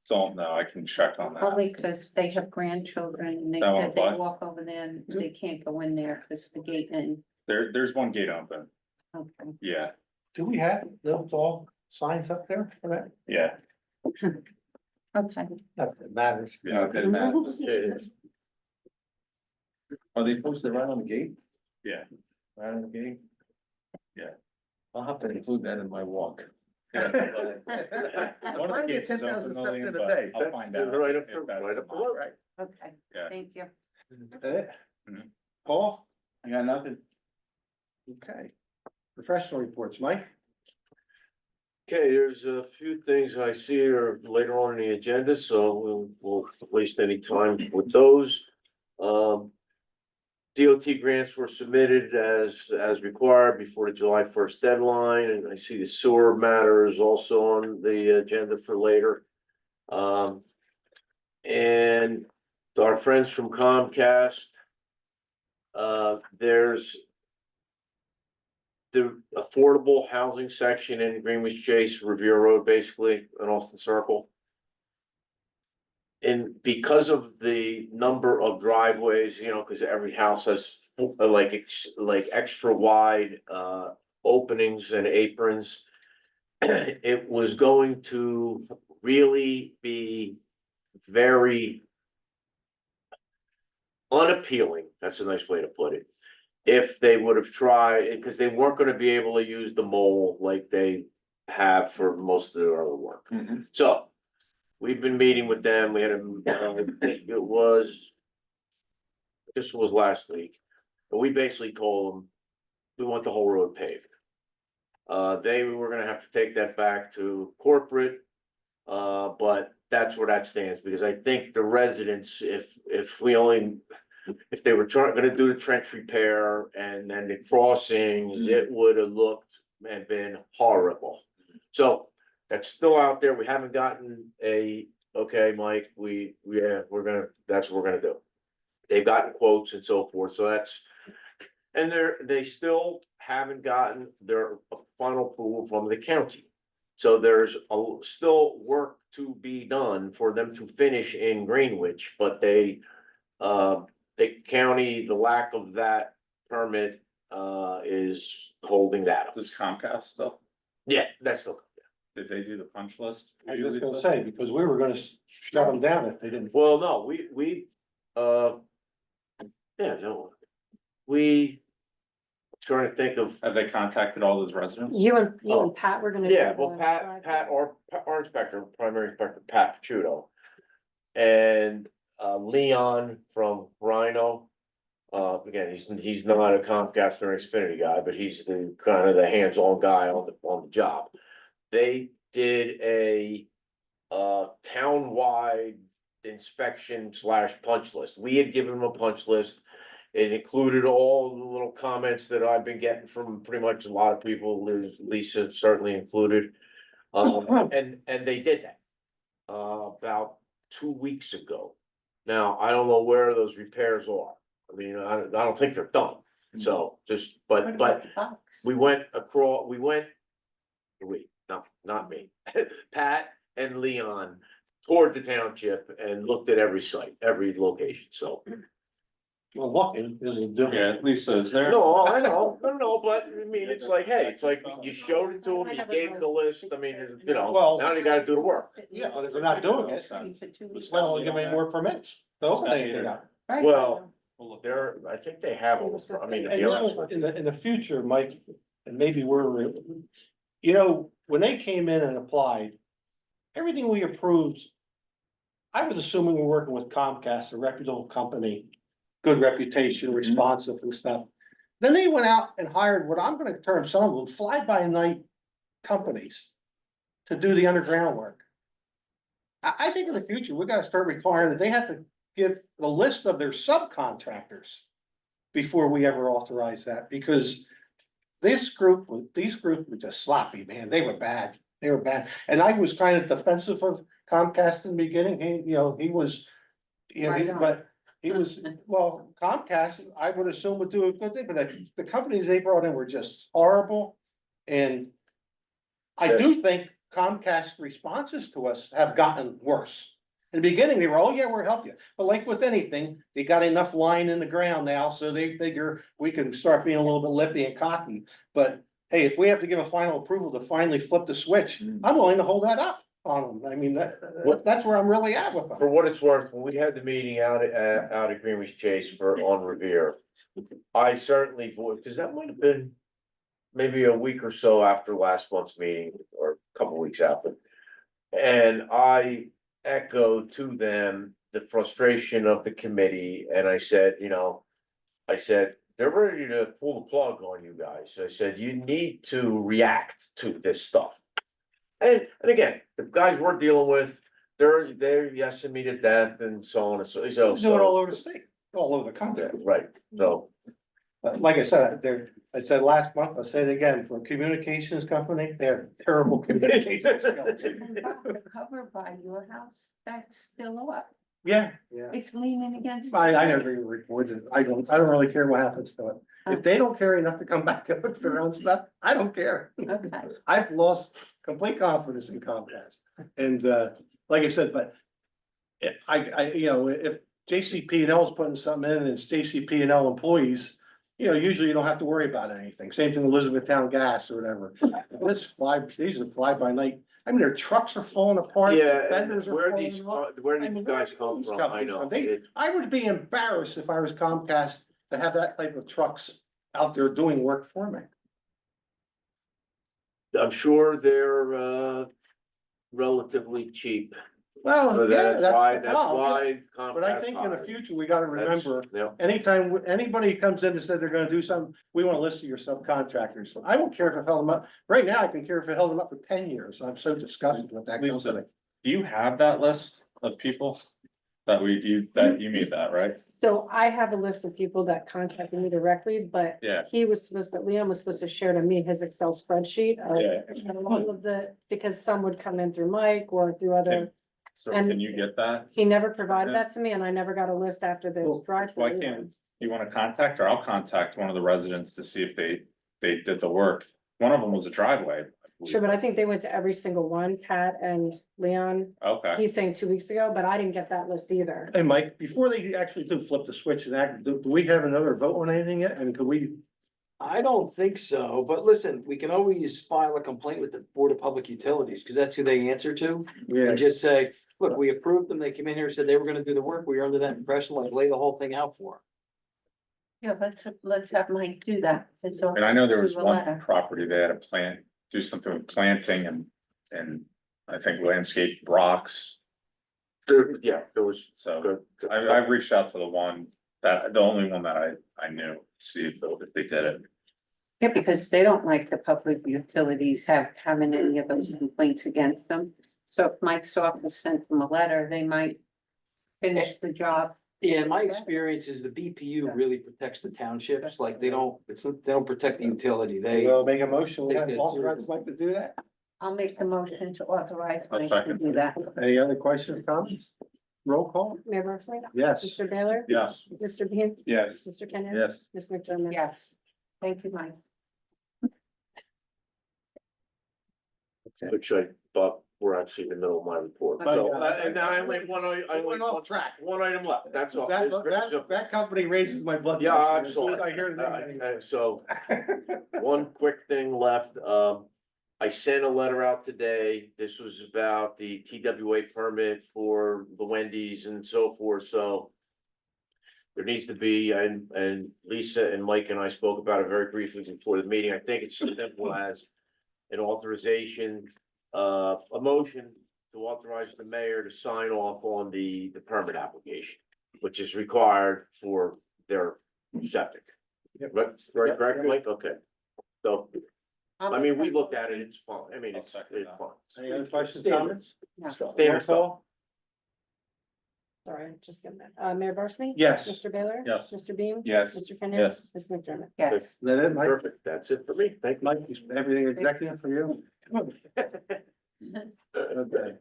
don't know, I can check on that. Only because they have grandchildren and they That said won't they apply? walk over there and they can't go in there because the gate and. There's one gate open, Okay. yeah, Do we have no dog signs up there for that? yeah, Okay, Not that it matters. yeah, it didn't matter. Are they posted right on the gate? Yeah. Right on the gate? Yeah. I'll have to include that in my walk. Yeah. One of the gates is open, Lillian, but I'll find out. Right up, if that's right up the not- road. Right. okay, Yeah. thank you. Paul, I got nothing. okay. Professional reports, Mike? Okay, there's a few things I see are later on in the agenda, so we'll waste any time with those. DOT grants were submitted as required before the July 1st deadline, and I see the sewer matter is also on the agenda for later. And our friends from Comcast. There's the affordable housing section in Greenwich Chase, Revere Road, basically, in Austin Circle. And because of the number of driveways, because every house has like extra wide openings and aprons. It was going to really be very unappealing, that's a nice way to put it. If they would have tried, because they weren't gonna be able to use the mole like they have for most of their other work. So, we've been meeting with them, we had I think it was. This was last week, but we basically told them, we want the whole road paved. They were gonna have to take that back to corporate. But that's where that stands, because I think the residents, if we only, if they were gonna do the trench repair and then the crossings, it would have looked and been horrible. So that's still out there. We haven't gotten okay, Mike, yeah, that's what we're gonna do. They've gotten quotes and so forth, so that's, and they still haven't gotten their final approval from the county. So there's still work to be done for them to finish in Greenwich, but the county, the lack of that permit, is holding that up. Does Comcast still, Yeah, that's still. did they do the punch list? I was just gonna say, because we were gonna shut them down if they didn't. Well, no, yeah, no, trying to think of, Have they contacted all those residents? You and Pat were gonna. do yeah, well, the Pat, drive-through. our inspector, primary inspector, Pat Pachuto. And, Leon from Rhino. Again, he's not a Comcast or Xfinity guy, but he's the kind of the hands-on guy on the job. They did a town-wide inspection / punch list. We had given them a punch list. It included all the little comments that I've been getting from pretty much a lot of people, Lisa certainly included. And they did that about 2 weeks ago. Now, I don't know where those repairs are. I mean, I don't think they're done. So just, What but about the box? we, not me, Pat and Leon toured the township and looked at every site, every location, so. Well, looking isn't doing. Yeah, Lisa, is there? No, I know, but I mean, it's like, hey, it's like you showed it to them, you gave them the list, I mean, Well- now you gotta do the work. Yeah, but if they're not doing it, well, give me more permits. to open anything up. Well, We'll look. I think they have, I mean, to And be honest with you. in the future, Mike, and maybe when they came in and applied, everything we approved. I was assuming we're working with Comcast, a reputable company, good reputation, responsive and stuff. Then they went out and hired what I'm gonna term some of them fly-by-night companies to do the underground work. I think in the future, we gotta start requiring that they have to give the list of their subcontractors before we ever authorize that, because these groups were just sloppy, man. They were bad. And I was kind of defensive of Comcast in the beginning. He was, Right on. but he was, well, Comcast, I would assume would do a good thing, but the companies they brought in were just horrible. And I do think Comcast responses to us have gotten worse. In the beginning, they were, oh yeah, we'll help you. But like with anything, they got enough line in the ground now, so they figure we can start being a little bit lippy and cocky. But hey, if we have to give a final approval to finally flip the switch, I'm willing to hold that up on them. I mean, that's where I'm really at with For them. what it's worth, when we had the meeting out at Greenwich Chase on Revere, I certainly voiced, because that might have been maybe a week or so after last month's meeting, or a couple weeks after. And I echoed to them the frustration of the committee, and I said, they're ready to pull the plug on you guys. I said, you need to react to this stuff. And again, the guys we're dealing with, they're yesing me to death and so on and so. Do it all over the state, all over the country. Right, so, But like I said, I said last month, I said it again, for a communications company, they have terrible communication skills. The cover by your house, that's still up. Yeah. It's leaning against. I never even reported it. I don't really care what happens to it. If they don't care enough to come back and look for their own stuff, I don't care. Okay. I've lost complete confidence in Comcast. And, like I said, but if JCP&L is putting something in and it's JCP&L employees, usually you don't have to worry about anything. Same thing with Elizabethtown Gas or whatever. These are fly-by-night. I mean, their trucks are falling apart. yeah, Fenders are where falling these, off. where I these mean, guys where come these from, I companies know. come? I would be embarrassed if I was Comcast to have that type of trucks out there doing work for me. I'm sure they're relatively cheap. Well, So yeah, that's why, the that's problem. why. But I Comcast think in the hired. future, we gotta That's- remember, Yeah. anytime, anybody comes in and said they're gonna do something, we want a list of your subcontractors. So I don't care if it held them up, right now, I can care if it held them up for 10 years. I'm so disgusted with that Lisa, company. do you have that list of people? That you made that, right? So I have a list of people that contacted me directly, but Yeah. Leon was supposed to share to me his Excel spreadsheet Yeah. of all of because some would come in through Mike or through other, So And- can you get that? he never provided Yeah. that to me and I never got a list after this Well, drive. Why can't, you wanna contact, or I'll contact one of the residents to see if they did the work. One of them was a driveway. I believe. Sure, but I think they went to every single one, Pat and Leon, Okay, he's saying 2 weeks ago, but I didn't get that list either. Hey, Mike, before they actually do flip the switch and act, do we have another vote on anything yet? And could we, I don't think so, but listen, we can always file a complaint with the Board of Public Utilities, because that's who they answer to. And just say, look, we approved them, they came in here, said they were gonna do the work, we were under that impression, like lay the whole thing out for Yeah, let's have Mike do that. It's all- and I know there was Do a one letter. property they had a plant, do something with planting and I think landscape rocks. Yeah, there was. So good. I reached out to the one that, the only one that I knew, to see if they did it. Yeah, because they don't like the public utilities having any of those complaints against them. So if Mike's office sent them a letter, they might finish the job. it. Yeah, my Okay. experience is the BPU Yeah. really protects the townships, like they don't, they don't protect the utility, they. will make a motion, we Take have this authorized Mike to do that? I'll make the motion to authorize I'll Mike to second. do that. Any other questions, comments? Roll call? Mayor Barsney? Yes. Mr. Baylor? Yes. Mr. Bean? Yes. Mr. Kenneth? Yes. Ms. McDermott? Yes, thank you, Mike. Which but we're actually in the middle of my report. Oh, So, yeah. and I only, I only, Went off track. one item left, that's all. That, It's very that, simple. that company raises my blood. Yeah, pressure I'm as soon as sorry. I hear the name. So, one quick thing left, I sent a letter out today, this was about the TWA permit for the Wendy's and so forth, so. There needs to be, and Lisa and Mike and I spoke about it very briefly before the meeting, I think it's as simple as. An authorization, a motion to authorize the mayor to sign off on the permit application. Which is required for their septic. Yep. Right, Yep. correct, Mike, okay. So, I'll I make mean, we that looked at it, motion. it's fine, I mean, it's I'll second that. fine. Any other questions, Standard. comments? No. Roll call? Sorry, just getting that. Mayor Barsney? Yes. Mr. Baylor? Yes. Mr. Beam? Yes. Mr. Kenneth? Yes. Ms. McDermott? Yes, Is that it, Mike? Perfect, that's it for me, thank you. Mike, everything executive for you? Okay.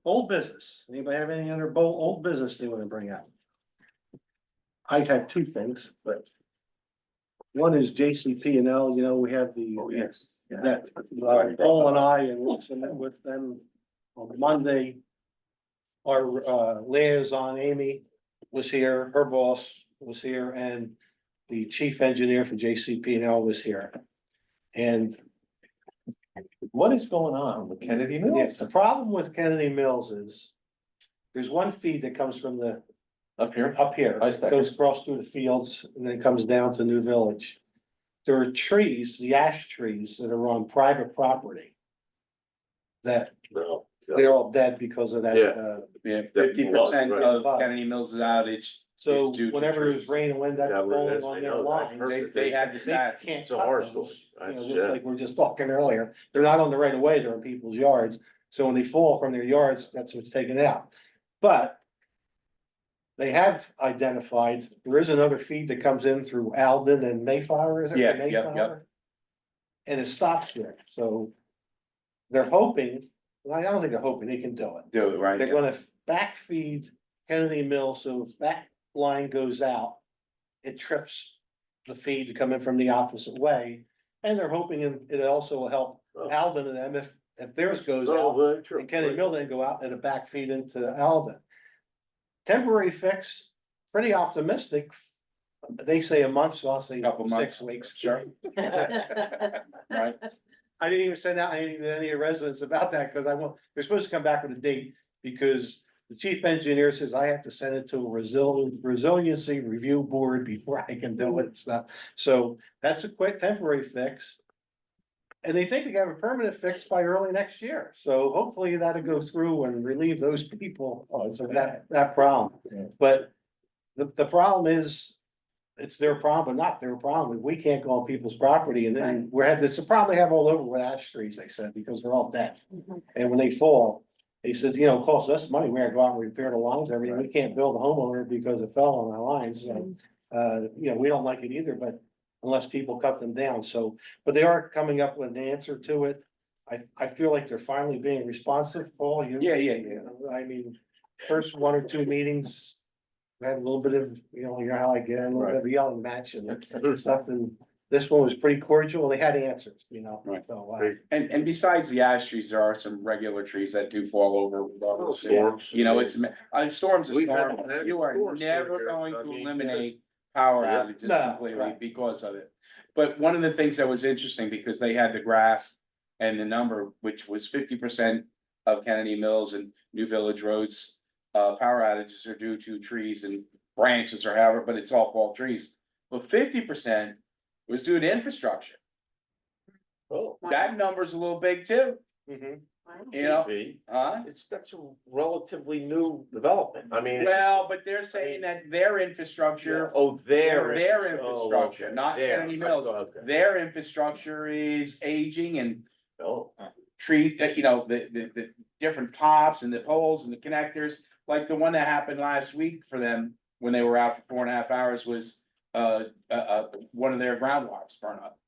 Old business, anybody have anything under old business they wanna bring up? I had two things, but. One is JCP and L, you know, we have the. Yes. That, Paul and I and Lisa met with them on Monday. Our liaison, Amy, was here, her boss was here, and the chief engineer for JCP and L was here. And What is going on with Kennedy yes, the problem with Kennedy Mills is there's one feed that comes from the Up here? up here, I see. goes across through the fields and then comes down to New Village. There are trees, the ash trees that are on private property. That No, they're all dead because of that, Yeah. Yeah, 50% Right. of Kennedy Mills' outage. so It's due to whenever there's trees. rain and wind, that's That was- falling I on their know, lines. that's They, perfect. they had the They stats. can't It's a cut horror those, story. you know, That's- just yeah. like we we're just talking earlier, they're not on the right of way, they're in people's yards. So when they fall from their yards, that's what's taken out. But they have identified, there is another feed that comes in through Alden and Mayflower, is it? Yeah, yep, yep. Mayflower? And it stops there, so they're hoping, well, I don't think they're hoping, they can do it. Do it, right? They're yeah. gonna backfeed Kennedy Mill, so if that line goes out, it trips the feed to come in from the opposite way. And they're hoping it also will help Alden and them if theirs goes No, out but true. and Kennedy Mill didn't go out and a backfeed into Alden. Temporary fix, pretty optimistic. They say a month, so I'll say Couple 6 months. weeks. Sure. Right. I didn't even send out anything to any residents about that, cause I want, they're supposed to come back with a date, because the chief engineer says I have to send it to a resiliency review board before I can do it and stuff. So that's a quick temporary fix. And they think they have a permanent fix by early next year, so hopefully that'll go through and relieve those people of that problem. Yeah. But the problem is, it's their problem, but not their problem, we can't go on people's property, and then it's a problem they have all over with ash trees, they said, because they're all dead. And when they fall, he says, you know, it costs us money, we have to go out and repair the lines, everything, we can't build a homeowner because it fell on our lines, so. You know, we don't like it either, but unless people cut them down, so, but they are coming up with an answer to it. I feel like they're finally being responsive, Paul, you. Yeah. I mean, first 1 or 2 meetings, we had a little bit of, you know how I get, a little bit of yelling match and stuff, and this one was pretty cordial, they had answers, you know, Right. so. And besides the ash trees, there are some regular trees that do fall over. regardless. Storms. You know, storms is We've had normal. heavy You are storms never through here. going I to mean, eliminate power Yeah. outages No, completely right. because of it. But one of the things that was interesting, because they had the graph and the number, which was 50% of Kennedy Mills and New Village Roads, power outages are due to trees and branches or however, but it's all fall trees. But 50% was due to infrastructure. Oh. That number's a little big too, Mhm. you know, Be. huh? That's a relatively new development, I mean. Well, but they're saying that their infrastructure, Oh, their their. infrastructure, not Kennedy Mills, their infrastructure is aging and Oh, tree, you know, the different tops and the poles and the connectors. Like the one that happened last week for them when they were out for 4.5 hours was, one of their ground wires burned up.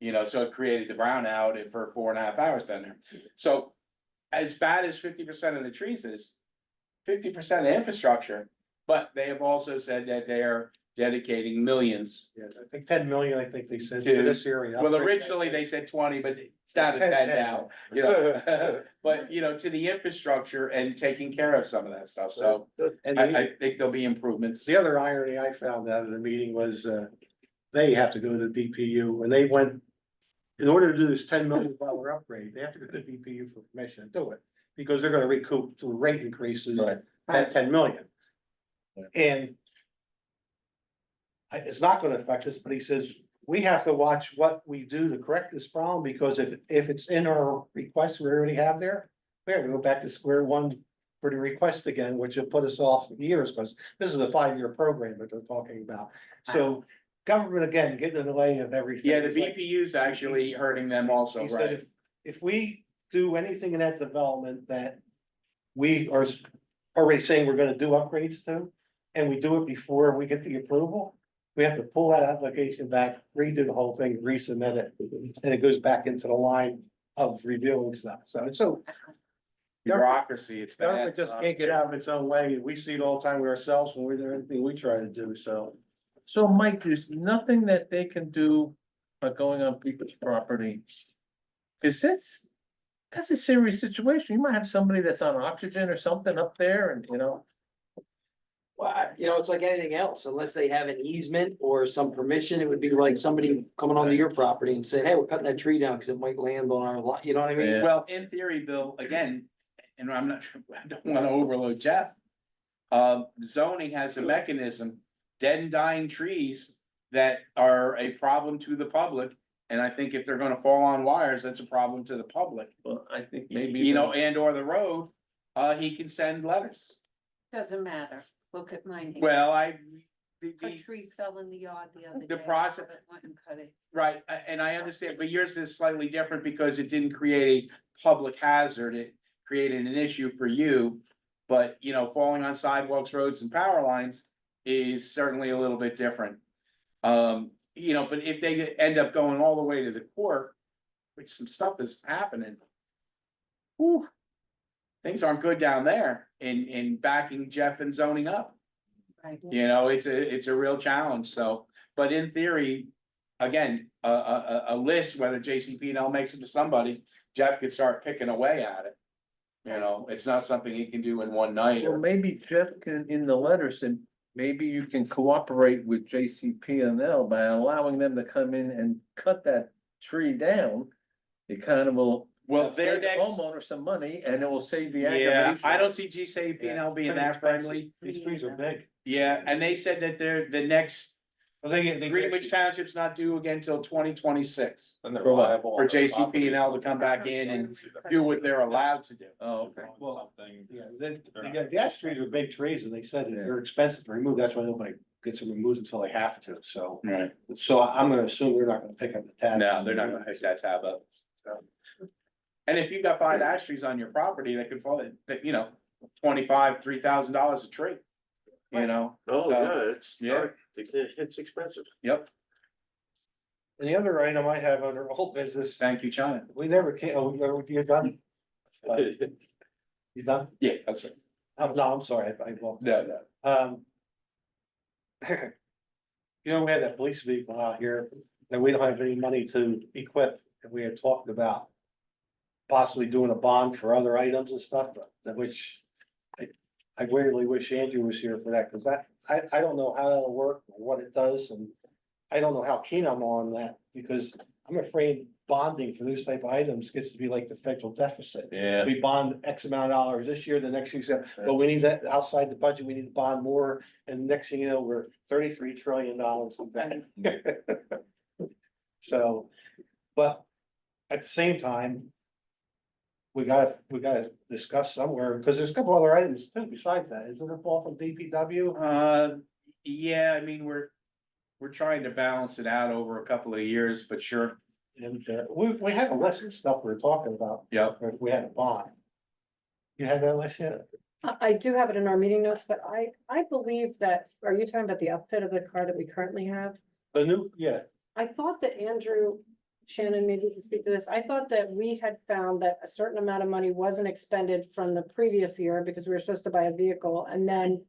You know, so it created the brownout for 4.5 hours down there. So as bad as 50% of the trees is, 50% of infrastructure, but they have also said that they are dedicating millions. Yeah, I think 10 million, I think they said To- to this area. Well, originally they said 20, but it's down to 10 now, you know. But, you know, to the infrastructure and taking care of some of that stuff, so And I think there'll be improvements. the other irony I found out in the meeting was, they have to go to the BPU, and they went. In order to do this $10 million upgrade, they have to go to the BPU for permission to do it, because they're gonna recoup through rate increases at 10 million. And it's not gonna affect us, but he says, we have to watch what we do to correct this problem, because if it's in our request we already have there, we have to go back to square one for the request again, which will put us off years, because this is a 5-year program that they're talking about. So government, again, getting in the way of everything. Yeah, the It's like- BPU's actually hurting them also, He said right? if we do anything in that development that we are already saying we're gonna do upgrades to, and we do it before we get the approval, we have to pull that application back, redo the whole thing, resubmit it, and it goes back into the line of reviewing stuff. So it's so. Bureaucracy, it's bad. Government just can't get out of its own way. We see it all the time with ourselves when we do anything we try to do, so. So Mike, there's nothing that they can do by going on people's property. Cause that's a serious situation. You might have somebody that's on oxygen or something up there and, you know. Well, you know, it's like anything else, unless they have an easement or some permission, it would be like somebody coming onto your property and saying, hey, we're cutting that tree down because it might land on our lot, you know what I mean? Yeah. Well, in theory, Bill, again, and I'm not sure, I don't wanna overload Jeff. Zoning has a mechanism, dead and dying trees that are a problem to the public. And I think if they're gonna fall on wires, that's a problem to the public. Well, I think maybe. You know, and or the road, he can send letters. Doesn't matter, look at mine. Well, A tree fell in the yard the other day. The process- I went and cut it. right, and I understand, but yours is slightly different because it didn't create a public hazard, it created an issue for you. But, you know, falling on sidewalks, roads and power lines is certainly a little bit different. You know, but if they end up going all the way to the court, which some stuff is happening. Whew, things aren't good down there in backing Jeff and zoning up. Right. You know, it's a real challenge, so, but in theory, again, a list, whether JCP&L makes it to somebody, Jeff could start picking away at it. You know, it's not something he can do in one night Well, or, maybe Jeff can, in the letters, and maybe you can cooperate with JCP&L by allowing them to come in and cut that tree down. It kind of will. well, save their the next, Homeowner some money and it will save the yeah, aggravation. I don't see JCP&L being Pretty that expensive. friendly. These trees are big. Yeah, and they said that they're, the next Well, they Greenwich Township's not due again till 2026. Then they're For what? liable For on their JCP and L to properties. come back in and do what they're allowed to do. Oh, okay. Well, Something. Yeah, the ash trees are big trees and they said that they're expensive to remove. That's why nobody gets them removed until they have to, so. Right. So I'm gonna assume they're not gonna pick up the tab. No, they're not gonna pick that tab up. So. And if you've got 5 ash trees on your property, that could fall, you know, $3,000 a tree. You know? Oh, So, yeah, yeah. it's expensive. Yep, And the other item I have under old business, thank you, China. we never came, you're done? You done? Yeah, that's it. Oh, no, I'm sorry, well, No, no. You know, we had that police vehicle out here that we don't have any money to equip, and we had talked about possibly doing a bond for other items and stuff, that which I really wish Andrew was here for that, because I don't know how that'll work, or what it does, and I don't know how keen I'm on that, because I'm afraid bonding for those type of items gets to be like the federal deficit. Yeah. We bond X amount of dollars this year, the next year, so, but we need that outside the budget, we need to bond more, and next thing you know, we're $33 trillion in debt. So, but at the same time, we gotta discuss somewhere, because there's a couple other items too besides that, isn't it, Paul, from DPW? Yeah, I mean, we're trying to balance it out over a couple of years, but sure. And, we had a list of stuff we were talking about, Yep. if we had a bond. You had that list yet? I do have it in our meeting notes, but I believe that, are you talking about the outfit of the car that we currently have? The new, yeah, I thought that Andrew, Shannon, maybe you can speak to this. I thought that we had found that a certain amount of money wasn't expended from the previous year because we were supposed to buy a vehicle, and then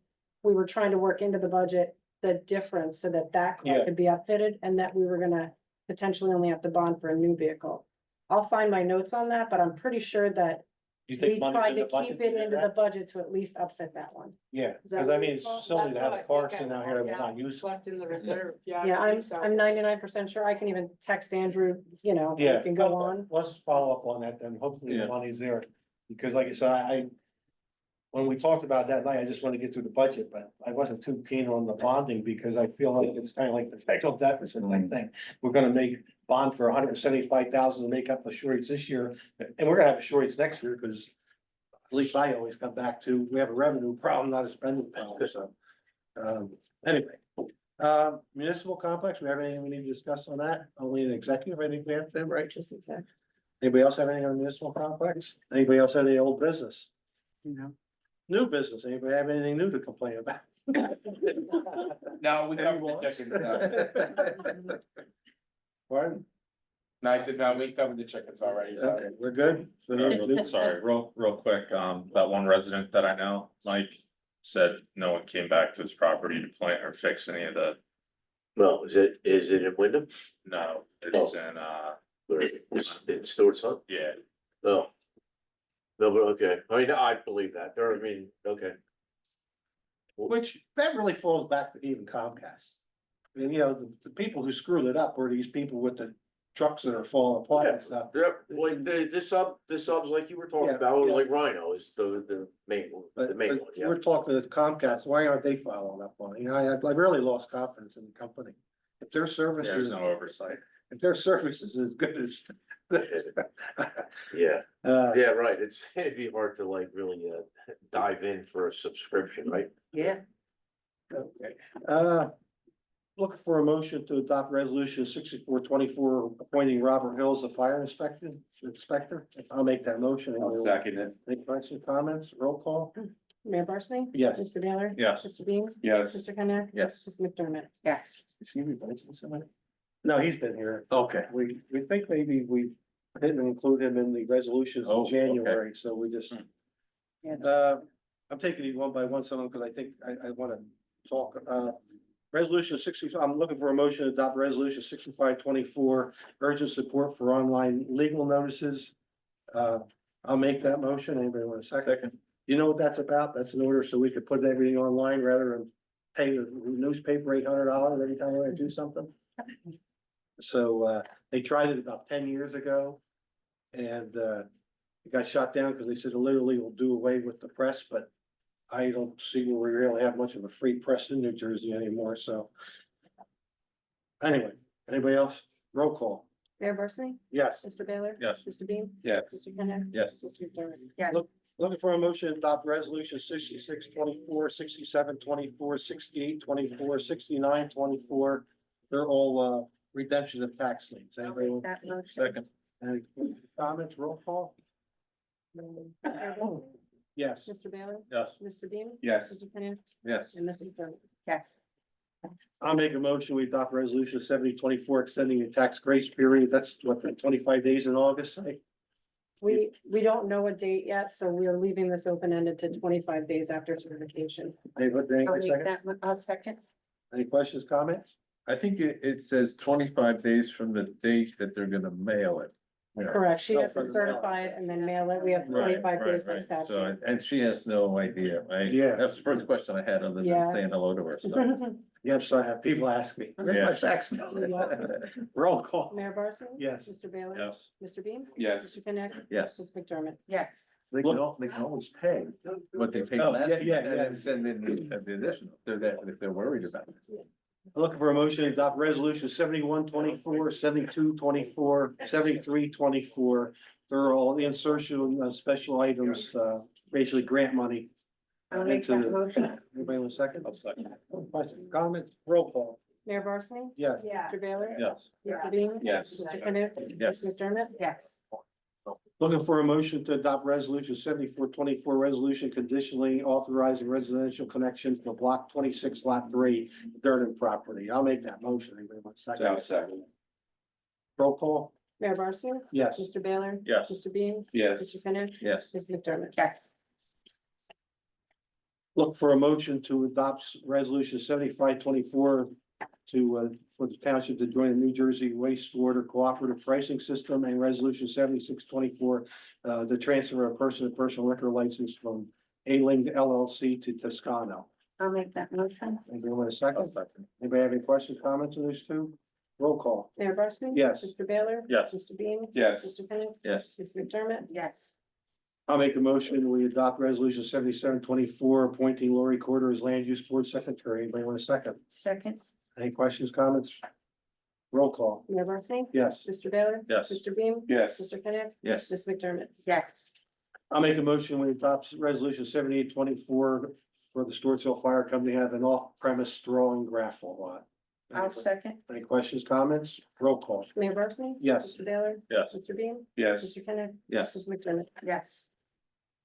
we were trying to work into the budget the difference so that that car Yeah. could be outfitted, and that we were gonna potentially only have to bond for a new vehicle. I'll find my notes on that, but I'm pretty sure that you we think money's tried in to the budget? keep it do into the that? budget to at least outfit that one. Yeah, Is that because I what mean, you it's thought? silly to That's have what a I car think sitting I out here wrote that we're down. not using. Left in the reserve, yeah. Yeah, I I'm, think so. I'm 99% sure. I can even text Andrew, you know, we Yeah. can go okay, on. Let's follow up on that then, hopefully the Yeah. money's there, because like I said, when we talked about that night, I just want to get through the budget, but I wasn't too keen on the bonding, because I feel like it's kind of like the federal deficit type thing. We're gonna make bond for $175,000 to make up the shortage this year, and we're gonna have a shortage next year, because at least I always come back to, we have a revenue problem, not a spending problem, so. Anyway, municipal complex, we have anything we need to discuss on that? Only an executive, I think we have to, right? Just exact. Anybody else have anything on municipal complex? Anybody else have any old business? No. New business? Anybody have anything new to complain about? No, we covered the chickens. Pardon? No, I said, no, we covered the chickens already, so. Okay, we're good. So no new- Sorry, real quick, that one resident that I know, Mike, said no one came back to his property to plant or fix any of the, Well, is it in Wyndham? no, it's Or is it in Stewart's Hunt? yeah. No. No, but okay, I mean, I believe that, I mean, okay. Which, that really falls back to even Comcast. And you know, the people who screwed it up were these people with the trucks that are falling apart and stuff. Yep, like the subs like you were talking Yeah, about, yeah. like Rhino is the main one, But, the main but one, yeah. we're talking to Comcast, why aren't they following up on it? You know, I really lost confidence in the company. If their service There's is, no oversight. if their service is as good as. Yeah, Uh, yeah, right, it'd be hard to like really dive in for a subscription, right? Yeah, okay, looking for a motion to adopt resolution 6424 appointing Robert Hill as the fire inspector. I'll make that motion. I'll second it. Any questions, comments, roll call? Mayor Barsney? Yes. Mr. Baylor? Yes. Mr. Beam? Yes. Mr. Kenneth? Yes. Mr. McDermott? yes. Is he replacing somebody? No, he's been here. Okay. We think maybe we didn't include him in the resolutions Oh, in okay. January, so we just. Yeah. I'm taking it one by one, some because I think I wanna talk, resolution 60, I'm looking for a motion to adopt resolution 6524, urgent support for online legal notices. I'll make that motion. Anybody want a second? Second. You know what that's about? That's in order so we could put everything online rather than pay the newspaper $800 every time we want to do something. So, they tried it about 10 years ago. And, it got shot down because they said it literally will do away with the press, but I don't see where we really have much of a free press in New Jersey anymore, so. Anyway, anybody else? Roll call. Mayor Barsney? Yes. Mr. Baylor? Yes. Mr. Beam? Yes. Mr. Kenneth? Yes. Mr. McDermott? Yeah. Looking for a motion to adopt resolution 66, 24, 67, 24, 68, 24, 69, 24. They're all redemption of tax liens. I'll Anybody, make that motion. Second. any comments? Roll call? Mayor Barsney? Yes. Mr. Baylor? Yes. Mr. Beam? Yes. Mr. Kenneth? Yes. And Mr. McDermott? Yes. I'll make a motion. We adopt resolution 7024 extending the tax grace period. That's what, 25 days in August. We don't know a date yet, so we are leaving this open-ended to 25 days after certification. Any I'll make second? that, I'll second. Any questions, comments? I think it says 25 days from the date that they're gonna mail it. Yeah. Correct. She Oh, has for to the mail. certify it and then mail it. We have Right, 25 days right, by right. statute. So, and she has no idea. Yeah. That's the first question I had other Yeah. than saying hello to her. So. Yeah, I'm sorry, I have people ask me. Where's my Yes. tax bill? Roll call. Mayor Barsney? Yes. Mr. Baylor? Yes. Mr. Beam? Yes. Mr. Kenneth? Yes, Ms. McDermott? Yes. They can always pay. what they paid Oh, last. yeah, yeah, and yeah. then send in the additional, if they're worried about it. Looking for a motion to adopt resolution 7124, 7224, 7324. They're all the insertion of special items, basically grant money. I'll make into that the- motion. Anybody want a second? I'll second. Questions, comments, roll call. Mayor Barsney? Yes. Mr. Baylor? Yes. Mr. Beam? Yes. Mr. Kenneth? Yes. Ms. McDermott? Yes. Looking for a motion to adopt resolution 7424, resolution conditionally authorizing residential connections to block 26 lot 3 Durden property. I'll make that motion. Anybody want a I'll second? second. Roll call. Mayor Barsney? Yes. Mr. Baylor? Yes. Mr. Beam? Yes. Mr. Kenneth? Yes. Ms. McDermott? Yes. Look for a motion to adopt resolution 7524 to, for the township to join the New Jersey wastewater cooperative pricing system, and resolution 7624, the transfer of person-to-person liquor license from A-Ling LLC to Toscano. I'll make that motion. Anybody want a second? Anybody have any questions, comments on these two? Roll call. Mayor Barsney? Yes. Mr. Baylor? Yes. Mr. Beam? Yes. Mr. Kenneth? Yes. Ms. McDermott? Yes. I'll make a motion. We adopt resolution 7724, appointing Lori Corder as land use board secretary. Anybody want a second? Second. Any questions, comments? Roll call. Mayor Barsney? Yes. Mr. Baylor? Yes. Mr. Beam? Yes. Mr. Kenneth? Yes. Ms. McDermott? Yes. I'll make a motion. We adopt resolution 7824 for the Stewartsville Fire Company to have an off-premise drawing raffle lot. I'll second. Any questions, comments? Roll call. Mayor Barsney? Yes. Mr. Baylor? Yes. Mr. Beam? Yes. Mr. Kenneth? Yes. Ms. McDermott? Yes.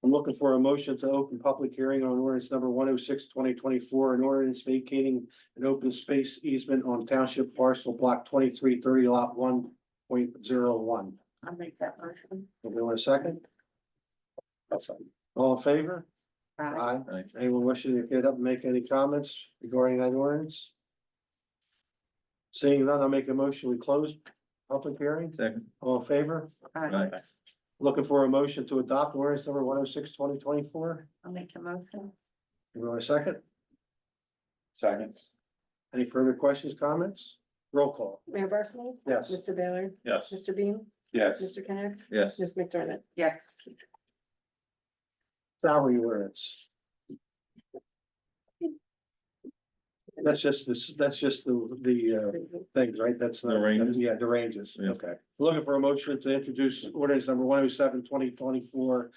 I'm looking for a motion to open public hearing on ordinance number 106-2024, an ordinance vacating an open space easement on township parcel block 2330 lot 1.01. I'll make that motion. Anybody want a second? All in favor? Aye. Aye. Aye. Anyone wishing to get up and make any comments regarding that ordinance? Seeing none, I'll make a motion. We close public hearing. Second. All in favor? Aye. Aye. Looking for a motion to adopt ordinance number 106-2024. I'll make a motion. Anyone want a second? Second. Any further questions, comments? Roll call. Mayor Barsney? Yes. Mr. Baylor? Yes. Mr. Beam? Yes. Mr. Kenneth? Yes. Ms. McDermott? Yes. Salary ordinance. That's just the things, right? That's not. The ranges? Yeah, the ranges. Yeah. Okay. Looking for a motion to introduce ordinance number 107-2024,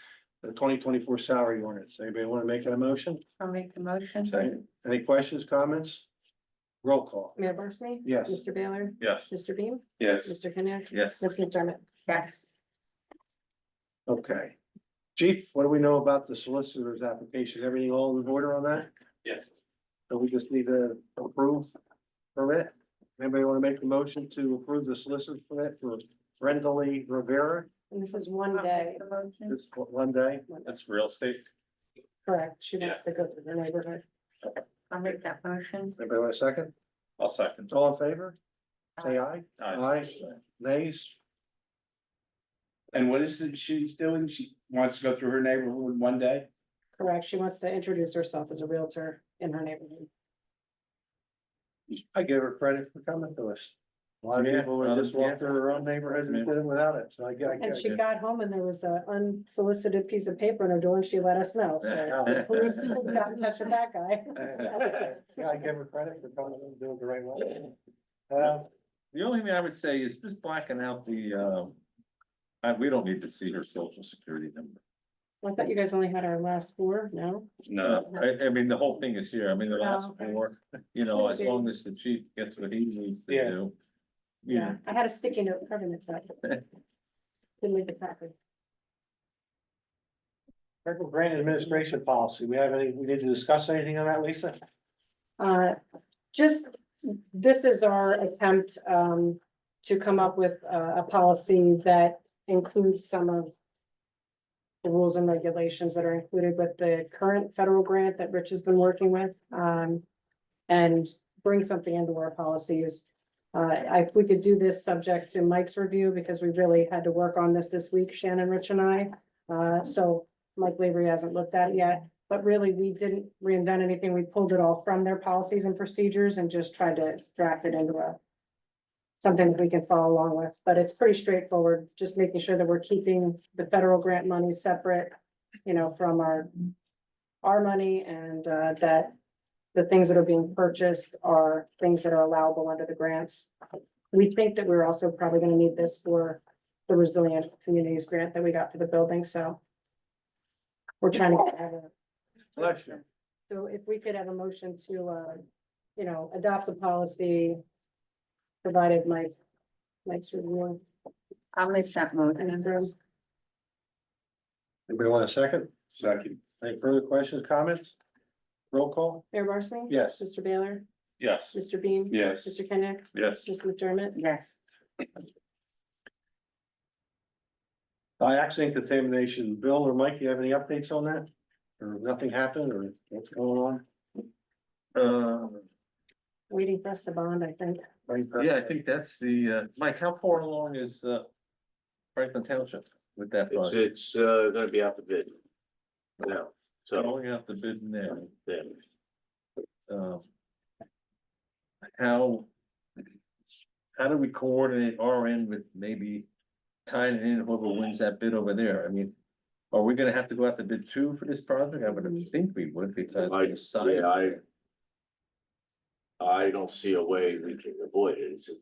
the 2024 salary ordinance. Anybody want to make that motion? I'll make the motion. Second. Any questions, comments? Roll call. Mayor Barsney? Yes. Mr. Baylor? Yes. Mr. Beam? Yes. Mr. Kenneth? Yes. Ms. McDermott? Yes. Okay. Chief, what do we know about the solicitor's application? Everything all in order on that? Yes. So we just need to approve permit. Anybody want to make the motion to approve the solicitor's permit for Rendalee Rivera? And this is one I'll day. make the motion. This one day. That's real estate. Correct. She wants Yes. to go through the neighborhood. I'll make that motion. Anybody want a second? I'll second. All in favor? Say aye. Aye. Nays? And what is it she's doing? She wants to go through her neighborhood one day? Correct. She wants to introduce herself as a realtor in her neighborhood. I give her credit for coming to us. A lot of Yeah, people would just walk through her own neighborhood and did it without it, so I get. And she got home and there was an unsolicited piece of paper in her door and she let us know. So police got in touch with that guy. Yeah, I give her credit for coming and doing it the right way. The only thing I would say is just blacking out the, we don't need to see her social security number. I thought you guys only had our last four, no? No, I mean, the whole thing is here. I mean, the last Oh, okay. four, you know, as long as the chief gets what he needs to Yeah. do. Yeah, I had a sticky note covering it, but didn't make it happen. Federal grant administration policy, we need to discuss anything on that, Lisa? Just, this is our attempt, to come up with a policy that includes some of the rules and regulations that are included with the current federal grant that Rich has been working with, and bring something into our policies. If we could do this subject to Mike's review, because we really had to work on this week, Shannon, Rich and I. So Mike Lavery hasn't looked at it yet, but really, we didn't reinvent anything. We pulled it all from their policies and procedures and just tried to draft it into something that we can follow along with, but it's pretty straightforward, just making sure that we're keeping the federal grant money separate, you know, from our money, and that the things that are being purchased are things that are allowable under the grants. We think that we're also probably gonna need this for the Resilient Communities Grant that we got for the building, so we're trying to have a, Bless you. so if we could have a motion to, you know, adopt the policy, provided Mike's review. I'll make that motion. And Anybody want a second? Second. Any further questions, comments? Roll call? Mayor Barsney? Yes. Mr. Baylor? yes, Mr. Beam? Yes. Mr. Kenneth? yes. Ms. McDermott? Yes, Dioxin contamination, Bill or Mike, you have any updates on that? Or nothing happened, or what's going on? Waiting for us to bond, I think. Yeah, I think that's the, Mike, how far along is, Franklin Township with that project? It's gonna be out the bid. Now, so, Going out the bid now. yeah. How do we coordinate our end with maybe tying it in whoever wins that bid over there? I mean, are we gonna have to go out to bid two for this project? I would think we would, because. I, the size- yeah, I don't see a way we can avoid it. It's a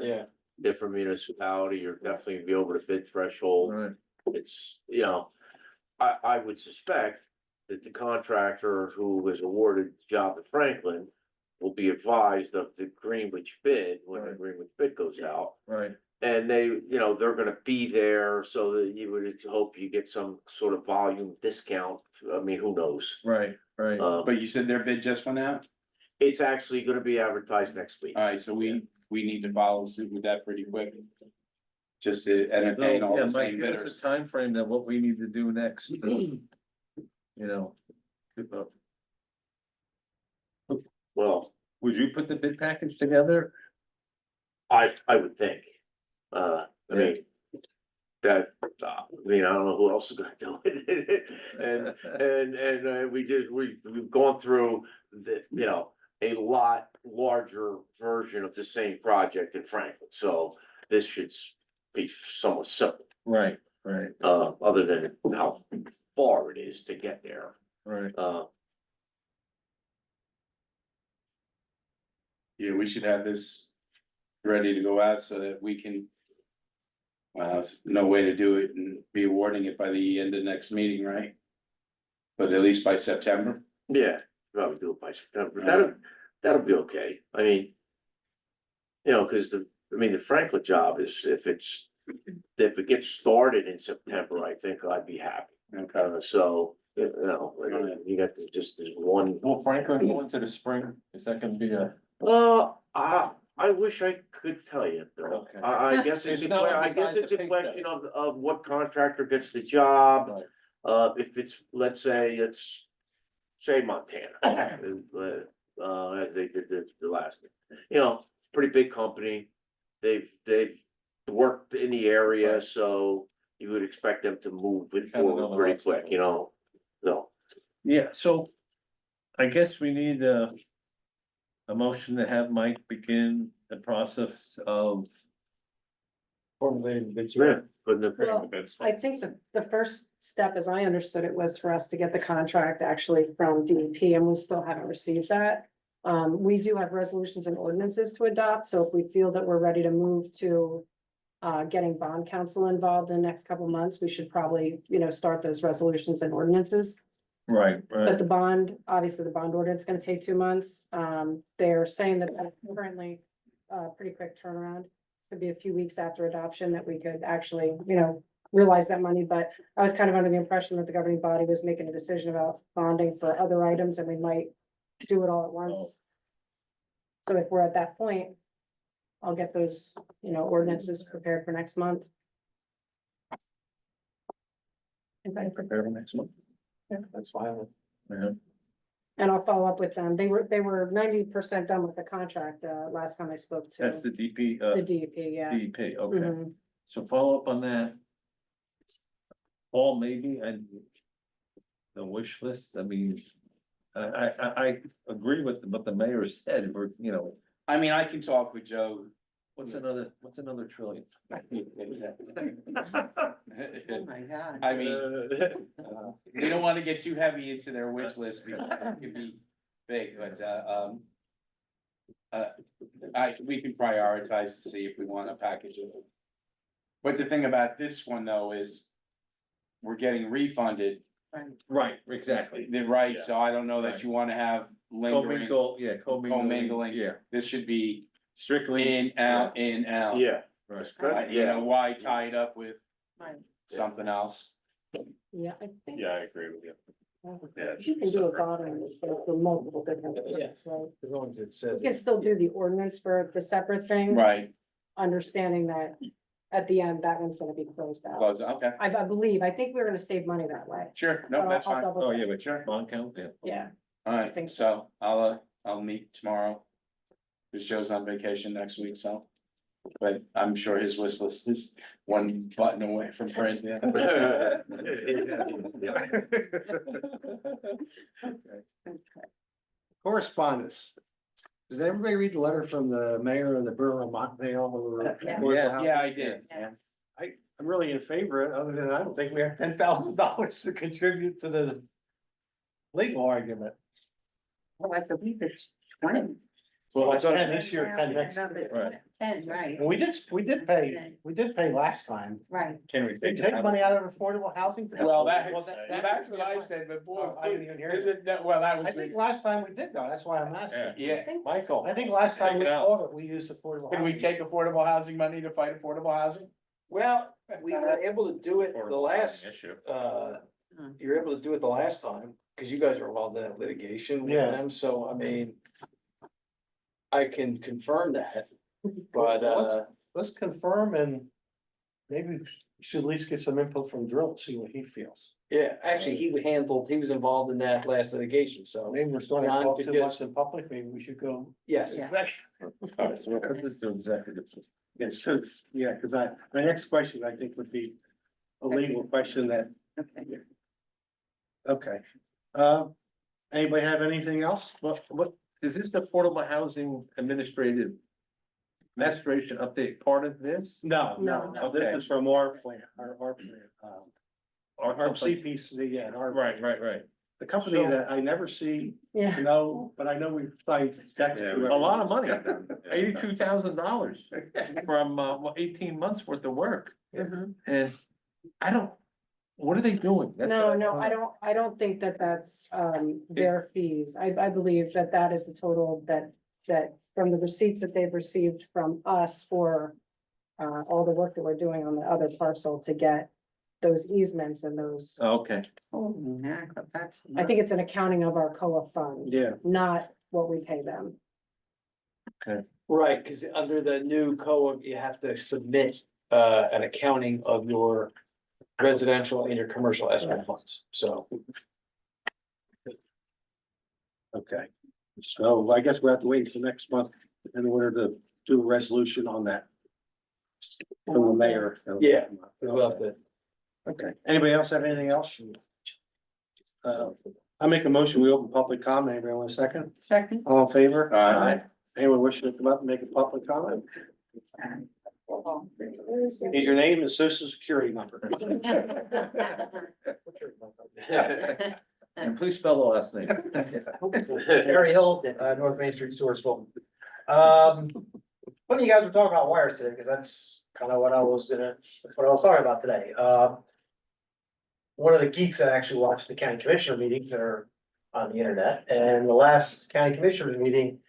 Yeah. different municipality, you're definitely gonna be over the bid threshold. Right, It's, you know, I would suspect that the contractor who was awarded the job at Franklin will be advised of the Greenwich bid when the Right. Greenwich bid goes out. right, And they, you know, they're gonna be there so that you would hope you get some sort of volume discount. I mean, who knows? right. But you said their bid just went out? It's actually gonna be advertised next week. Alright, so we need to follow suit with that pretty quick. Just to entertain all Yeah, the Mike, same give us bidders. a timeframe that what we need to do next. You know. Well, Would you put the bid package together? I would think, I mean. That, I mean, I don't know who else is gonna do it, and we've gone through the, you know. A lot larger version of the same project in Franklin, so this should be somewhat simple, Right, other than how far it is to get there. right. Yeah, we should have this ready to go out so that we can. No way to do it and be awarding it by the end of next meeting, right? But at least by September. Yeah, probably do it by September, that'll be okay, I mean. You know, cause the Franklin job is, if it gets started in September, I think I'd be happy. Okay. So, you know, you got just this one. Will Franklin go into the spring? Is that gonna be a? I wish I could tell you, Bill. Okay. I guess it's There's no one I guess besides it's the a pay question of what contractor gets the job. Right. If it's, let's say, say Montana. As they did the last, you know, pretty big company. They've worked in the area, Right. so you would expect them to move it Kind of know forward the pretty ropes. quick, you know? So, Yeah, so I guess we need a motion to have Mike begin the process of. Formulating bids. yeah, putting the. Well, I think the first step, as I understood it, was for us to get the contract actually from DEP, and we still haven't received that. We do have resolutions and ordinances to adopt, so if we feel that we're ready to move to getting bond counsel involved in the next couple months, we should probably, start those resolutions and ordinances. Right, But right. the bond, obviously, the bond ordinance is gonna take 2 months. They're saying that that's currently pretty quick turnaround. Could be a few weeks after adoption that we could actually, realize that money, but I was kind of under the impression that the governing body was making a decision about bonding for other items and we might do it all at once. So if we're at that point, I'll get those, ordinances prepared for next month. Okay. Prepare for next month. Yeah, that's fine. Yeah. And I'll follow up with them. They were 90% done with the contract, last time I spoke to. That's the DP, The DEP, yeah. DP, okay. Mhm. So follow up on that. Paul, maybe, and the wish list, I mean, I agree with what the mayor said, we're, I mean, I can talk with Joe. what's another trillion? Oh, my God. I mean, we don't wanna get too heavy into their wish list because it could be big, but, we can prioritize to see if we want a package of it. But the thing about this one though is we're getting refunded, Right, exactly. right? So I don't know Right. that you wanna have lingering, Commingle, yeah, commingling. yeah, This should be strictly. in, out, in, out. Yeah, Right. You know, why tie it up with Right. something else? Yeah, I think. Yeah, I agree with you. Yeah, it You should be can do a separate. bond ordinance for multiple different things, Yes. so As long as it we says. can still do the ordinance for the separate thing. Right, Understanding that at the end, that one's gonna be closed out. close, okay, I think we're gonna save money that way. sure, But no, that's I'll fine. double Oh, check. yeah, but sure, bond count, yeah. Yeah, Alright, think so I'll meet tomorrow. Cause Joe's on vacation next week, so. But I'm sure his wish list is one button away from print. Correspondence. Did everybody read the letter from the mayor of the borough of Montvale? over Yeah. affordable housing? Yeah, I did. Yeah. I'm really in favor of it, other than I don't think we have $10,000 to contribute to the legal argument. Well, I believe it's 20. Well, I thought, 10 this year, 10 next year. Right. 10, right, And we did pay last time. right. Can we They take? take money out of affordable housing. well, That- that's what I said before. Oh, I didn't even hear Is that. it, well, that was. I think last time we did though, that's why I'm asking. Yeah, Michael. I think last time we Take it out. called it, we used affordable. can we housing. take affordable housing money to fight affordable housing? Well, we were able to do it the Affordable last, housing issue. you were able to do it the last time, cause you guys were involved in that litigation with Yeah. them, so I mean. I can confirm that, but, Let's confirm and maybe we should at least get some input from Drill, see what he feels. yeah, actually, he was involved in that last litigation, so, Maybe we're starting to John talk could too get- much in public, maybe we should go. yes. Yeah. Executive. All right, so we'll put this to executive. Yes, so, yeah, because my next question, I think, would be a legal question that, Okay. okay. Anybody have anything else? What, is this the affordable housing administration update part of this? No, No. no, this is from our plan, our plan, our company? CPC, yeah, our. Right. The company that I never see, Yeah. no, but I know we signed text. Yeah, to A lot of everyone. money, $82,000 from, 18 months worth of work. Mhm. And what are they doing? That's what No, wanna- I don't think that that's, their fees. I believe that that is the total that from the receipts that they've received from us for all the work that we're doing on the other parcel to get those easements and those, Okay, Oh, yeah, that's. I think it's an accounting of our COA fund, Yeah, not what we pay them. Right, cause under the new code, you have to submit, an accounting of your residential and your commercial escrow funds, so. okay. So I guess we have to wait until next month in order to do a resolution on that. From the mayor. Yeah. We'll have to- Okay, anybody else have anything else? I make a motion, we open public comment, anybody want a second? Second. All in favor? Aye. Anyone wishing to come up and make a public comment? Need your name and social security number. and And please spell the last name. Harry Hill, North Main Street, Sourceville. Funny you guys were talking about wires today, because that's kind of what I was talking about today. One of the geeks that actually watched the county commissioner meetings that are on the internet, and the last county commissioners meeting,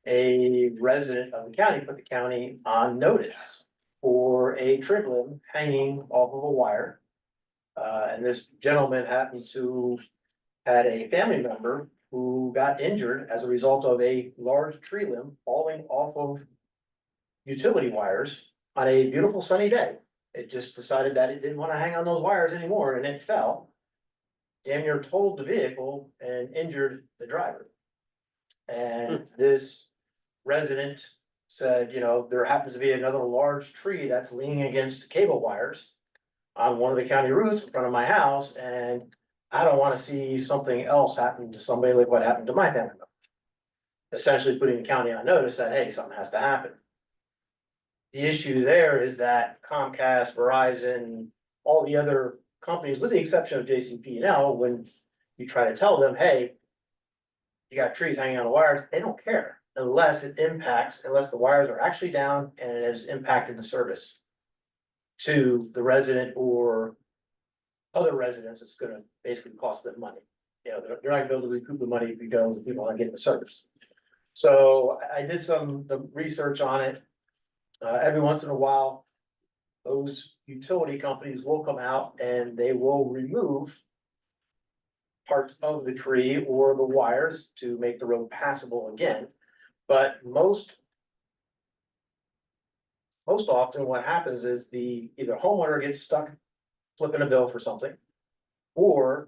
a resident of the county put the county on notice for a trim limb hanging off of a wire. And this gentleman happened to had a family member who got injured as a result of a large tree limb falling off of utility wires on a beautiful sunny day. It just decided that it didn't want to hang on those wires anymore, and it fell. Damn near totaled the vehicle and injured the driver. And this resident said, you know, there happens to be another large tree that's leaning against the cable wires on one of the county routes in front of my house, and I don't want to see something else happen to somebody like what happened to my family member. Essentially putting the county on notice that, hey, something has to happen. The issue there is that Comcast, Verizon, all the other companies, with the exception of JCP&L, when you try to tell them, hey, you got trees hanging on the wires, they don't care unless the wires are actually down and it has impacted the service to the resident or other residents. It's gonna basically cost them money. You know, they're not gonna be able to recoup the money because people aren't getting the service. So I did the research on it. Every once in a while, those utility companies will come out and they will remove parts of the tree or the wires to make the road passable again. But most often what happens is either homeowner gets stuck flipping a bill for something, or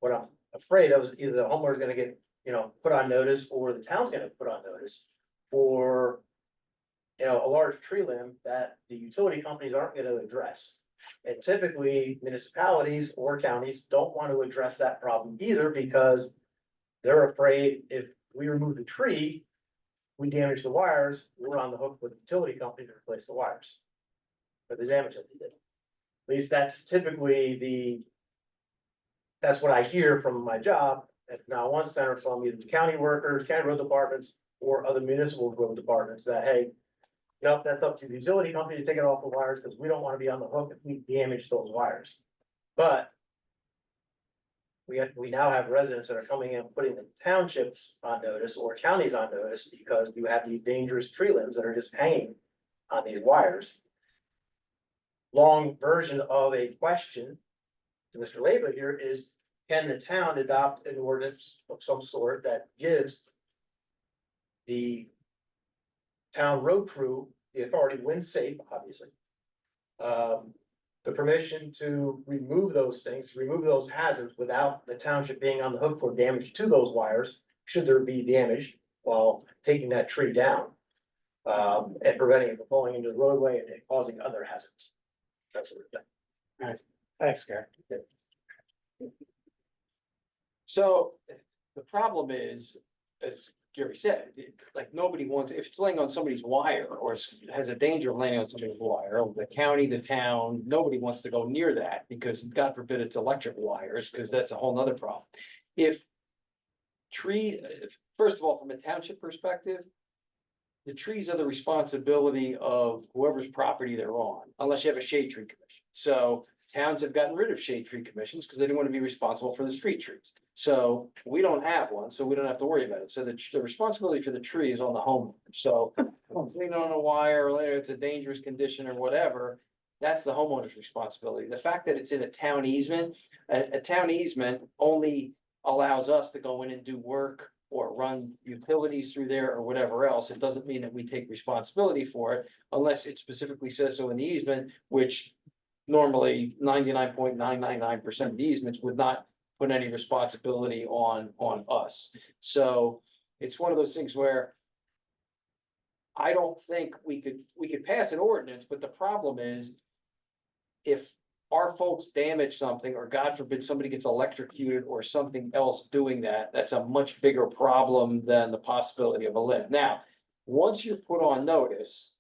what I'm afraid of is either the homeowner's gonna get, you know, put on notice, or the town's gonna put on notice for, you know, a large tree limb that the utility companies aren't gonna address. And typically municipalities or counties don't want to address that problem either, because they're afraid if we remove the tree, we damage the wires, we're on the hook with the utility company to replace the wires for the damage that they did. At least that's typically that's what I hear from my job at 911 center from either the county workers, county road departments, or other municipal road departments that, hey, yep, that's up to the utility company to take it off the wires, because we don't want to be on the hook if we damage those wires. But we now have residents that are coming in, putting the townships on notice or counties on notice, because you have these dangerous tree limbs that are just hanging on these wires. Long version of a question to Mr. Leyba here is, can the town adopt an ordinance of some sort that gives the town road crew the authority, when safe, obviously, the permission to remove those things, remove those hazards without the township being on the hook for damage to those wires, should there be damage while taking that tree down, and preventing it from falling into the roadway and causing other hazards. That's what we're doing. Thanks, Gary. So the problem is, as Gary said, like nobody wants, if it's laying on somebody's wire or has a danger of landing on somebody's wire, the county, the town, nobody wants to go near that, because God forbid it's electric wires, because that's a whole nother problem. First of all, from a township perspective, the trees are the responsibility of whoever's property they're on, unless you have a shade tree commission. So towns have gotten rid of shade tree commissions because they didn't want to be responsible for the street trees. So we don't have one, so we don't have to worry about it. So the responsibility for the tree is on the homeowner. So if it's leaning on a wire, or it's a dangerous condition or whatever, that's the homeowner's responsibility. The fact that it's in a town easement, a town easement only allows us to go in and do work or run utilities through there or whatever else. It doesn't mean that we take responsibility for it unless it specifically says so in the easement, which normally 99.999% of the easements would not put any responsibility on us. So it's one of those things where I don't think we could pass an ordinance, but the problem is if our folks damage something, or God forbid somebody gets electrocuted or something else doing that, that's a much bigger problem than the possibility of a limb. Now, once you're put on notice,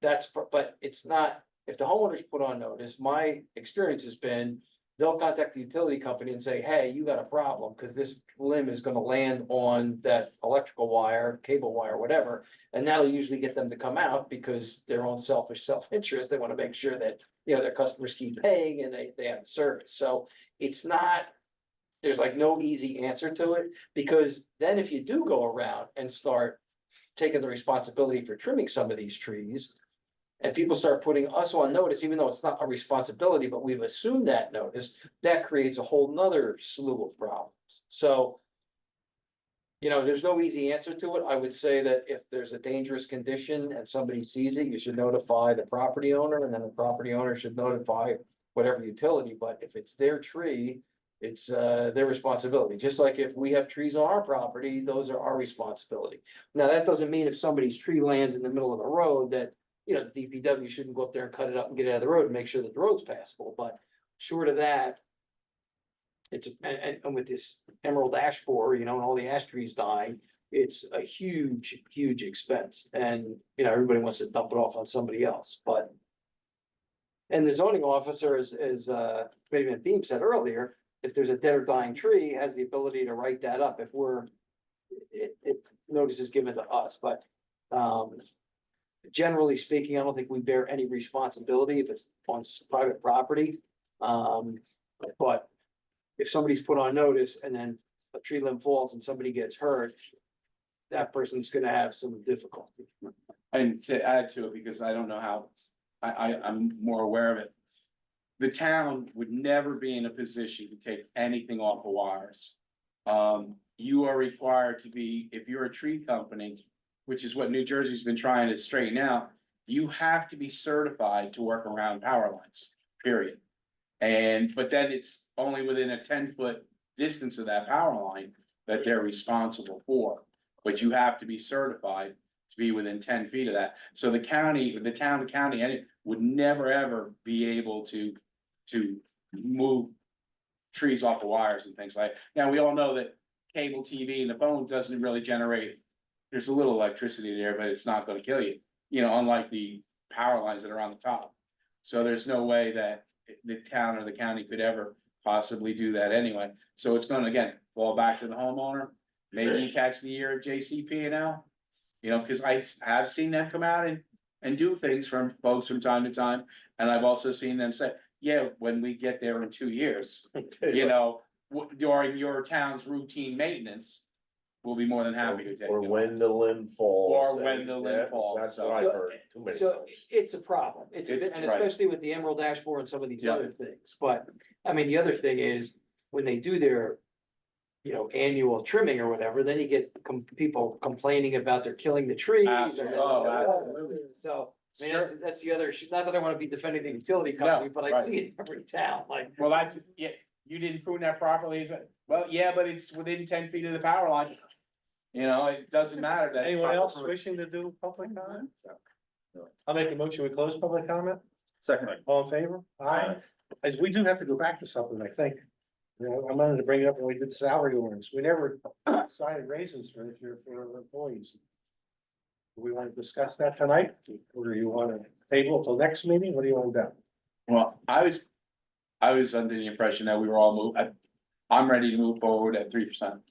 but it's not, if the homeowner's put on notice, my experience has been, they'll contact the utility company and say, hey, you got a problem, because this limb is gonna land on that electrical wire, cable wire, whatever. And that'll usually get them to come out because their own selfish self-interest, they wanna make sure that, you know, their customers keep paying and they have the service. So it's not, there's like no easy answer to it, because then if you do go around and start taking the responsibility for trimming some of these trees, and people start putting us on notice, even though it's not a responsibility, but we've assumed that notice, that creates a whole nother slew of problems. So, you know, there's no easy answer to it. I would say that if there's a dangerous condition and somebody sees it, you should notify the property owner, and then the property owner should notify whatever utility, but if it's their tree, it's their responsibility. Just like if we have trees on our property, those are our responsibility. Now, that doesn't mean if somebody's tree lands in the middle of the road that, you know, the DPW shouldn't go up there and cut it up and get it out of the road and make sure that the road's passable, but short of that. It's, and with this emerald ash borer, you know, and all the ash trees dying, it's a huge, huge expense, and, you know, everybody wants to dump it off on somebody else, but. And the zoning officer, as Committee Man Beam said earlier, if there's a dead or dying tree, has the ability to write that up if if notice is given to us, but, generally speaking, I don't think we bear any responsibility if it's on private property. But if somebody's put on notice and then a tree limb falls and somebody gets hurt, that person's gonna have some difficulty. And to add to it, because I don't know how, I'm more aware of it. The town would never be in a position to take anything off the wires. You are required to be, if you're a tree company, which is what New Jersey's been trying to straighten out, you have to be certified to work around power lines, period. But then it's only within a 10-foot distance of that power line that they're responsible for. But you have to be certified to be within 10 feet of that. So the town, county, would never, ever be able to move trees off the wires and things like. Now, we all know that cable TV and the phone doesn't really generate, there's a little electricity there, but it's not gonna kill you, you know, unlike the power lines that are on the top. So there's no way that the town or the county could ever possibly do that anyway. So it's gonna, again, fall back to the homeowner. Maybe you catch the ear of JCP&L, you know, cause I have seen them come out and do things from folks from time to time. And I've also seen them say, yeah, when we get there in 2 years, you know, during your town's routine maintenance, we'll be more than happy to take it. Or when the limb falls. Or when the limb falls, That's so- what I've heard too many So times. it's a problem. It's a It's- bit, and right. especially with the emerald ash borer and some of these Yeah. other things. But, I mean, the other thing is, when they do their, you know, annual trimming or whatever, then you get people complaining about they're killing the trees. Absolutely. Oh, absolutely. So, I mean, that's the other issue. Not that I wanna be defending the utility company, but I right. see it in every town, like. Well, that's, yeah, you didn't prune that properly, well, yeah, but it's within 10 feet of the power line. You know, it doesn't matter that. Anyone else wishing to do public comment? I'll make a motion, we close public comment, Second. all in favor? Aye. As we do have to go back to something, I think. You know, I wanted to bring it up when we did the salary ordinance, we never decided raises for this year for our employees. Do we want to discuss that tonight, or do you want to table till next meeting, what do you want to do? Well, I was under the impression that we were all I'm ready to move forward at 3%.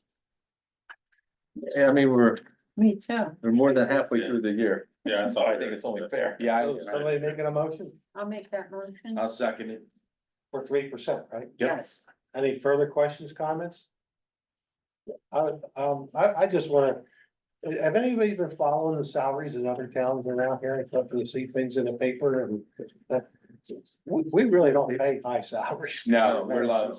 Yeah, I mean, Me too. we're more than halfway through the year. Yeah, So I think it's only fair. Yeah, So somebody making a motion I'll make that motion. I'll second it. for 3%, right? Yes. Any further questions, comments? I just wanna, have anybody been following the salaries in other towns around here, except to see things in the paper and that? We really don't pay high salaries. No, we're low.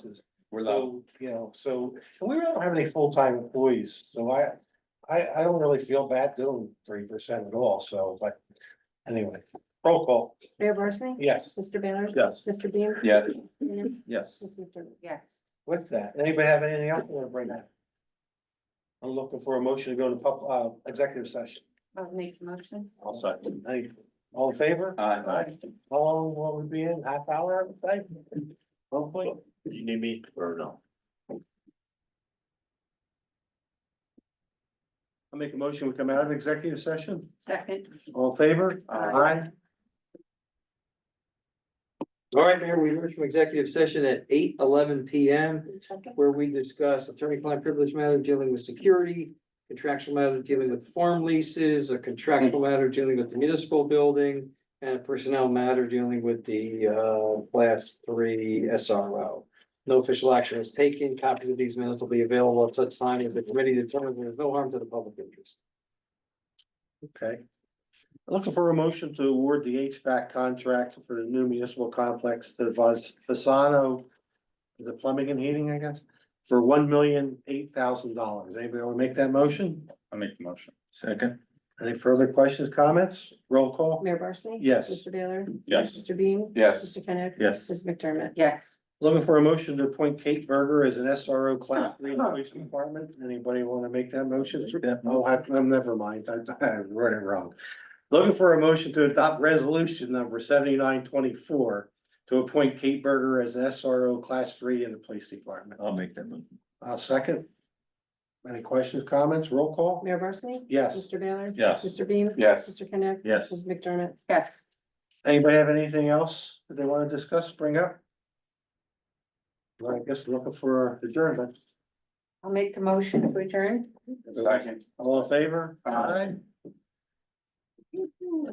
We're low. So, you know, so, and we really don't have any full-time employees, so I don't really feel bad doing 3% at all, so, but anyway, roll call, Mayor Barsney? yes. Mr. Baylor? Yes. Mr. Beam? Yeah, Yes. Mrs. McDermott? Yes. With that, anybody have anything else they want to bring up? I'm looking for a motion to go into executive session. I'll make the motion. I'll second. All in favor? Aye. How long will we be in? Half hour, I would say? Hopefully. You need me or no? I'll make a motion, we come out of executive session. Second. All in favor? Aye. All right, Mayor, we emerged from executive session at 8:11 PM, where we discussed attorney-client privilege matter dealing with security, contractual matter dealing with farm leases, a contractual matter dealing with the municipal building, and a personnel matter dealing with the class 3 SRO. No official action is taken. Copies of these minutes will be available at such time as the committee determines there is no harm to the public interest. Okay. Looking for a motion to award the HVAC contract for the new municipal complex to Fasano. The plumbing and heating, I guess, for $1,008,000. Anybody want to make that motion? I'll make the motion. Second. Any further questions, comments? Roll call? Mayor Barsney? Yes. Mr. Baylor? Yes. Mr. Beam? Yes. Mr. Kenneth? Yes. Ms. McDermott? Yes. Looking for a motion to appoint Kate Berger as an SRO class 3 in the police department. Anybody want to make that motion? Oh, never mind. I wrote it wrong. Looking for a motion to adopt resolution number 7924 to appoint Kate Berger as SRO class 3 in the police department. I'll make that move. I'll second. Any questions, comments? Roll call? Mayor Barsney? Yes. Mr. Baylor? Yes. Mr. Beam? Yes. Mr. Kenneth? Yes. Ms. McDermott? Yes. Anybody have anything else that they want to discuss, bring up? Well, I guess looking for adjournment. I'll make the motion to adjourn. Second. All in favor? Aye. Aye.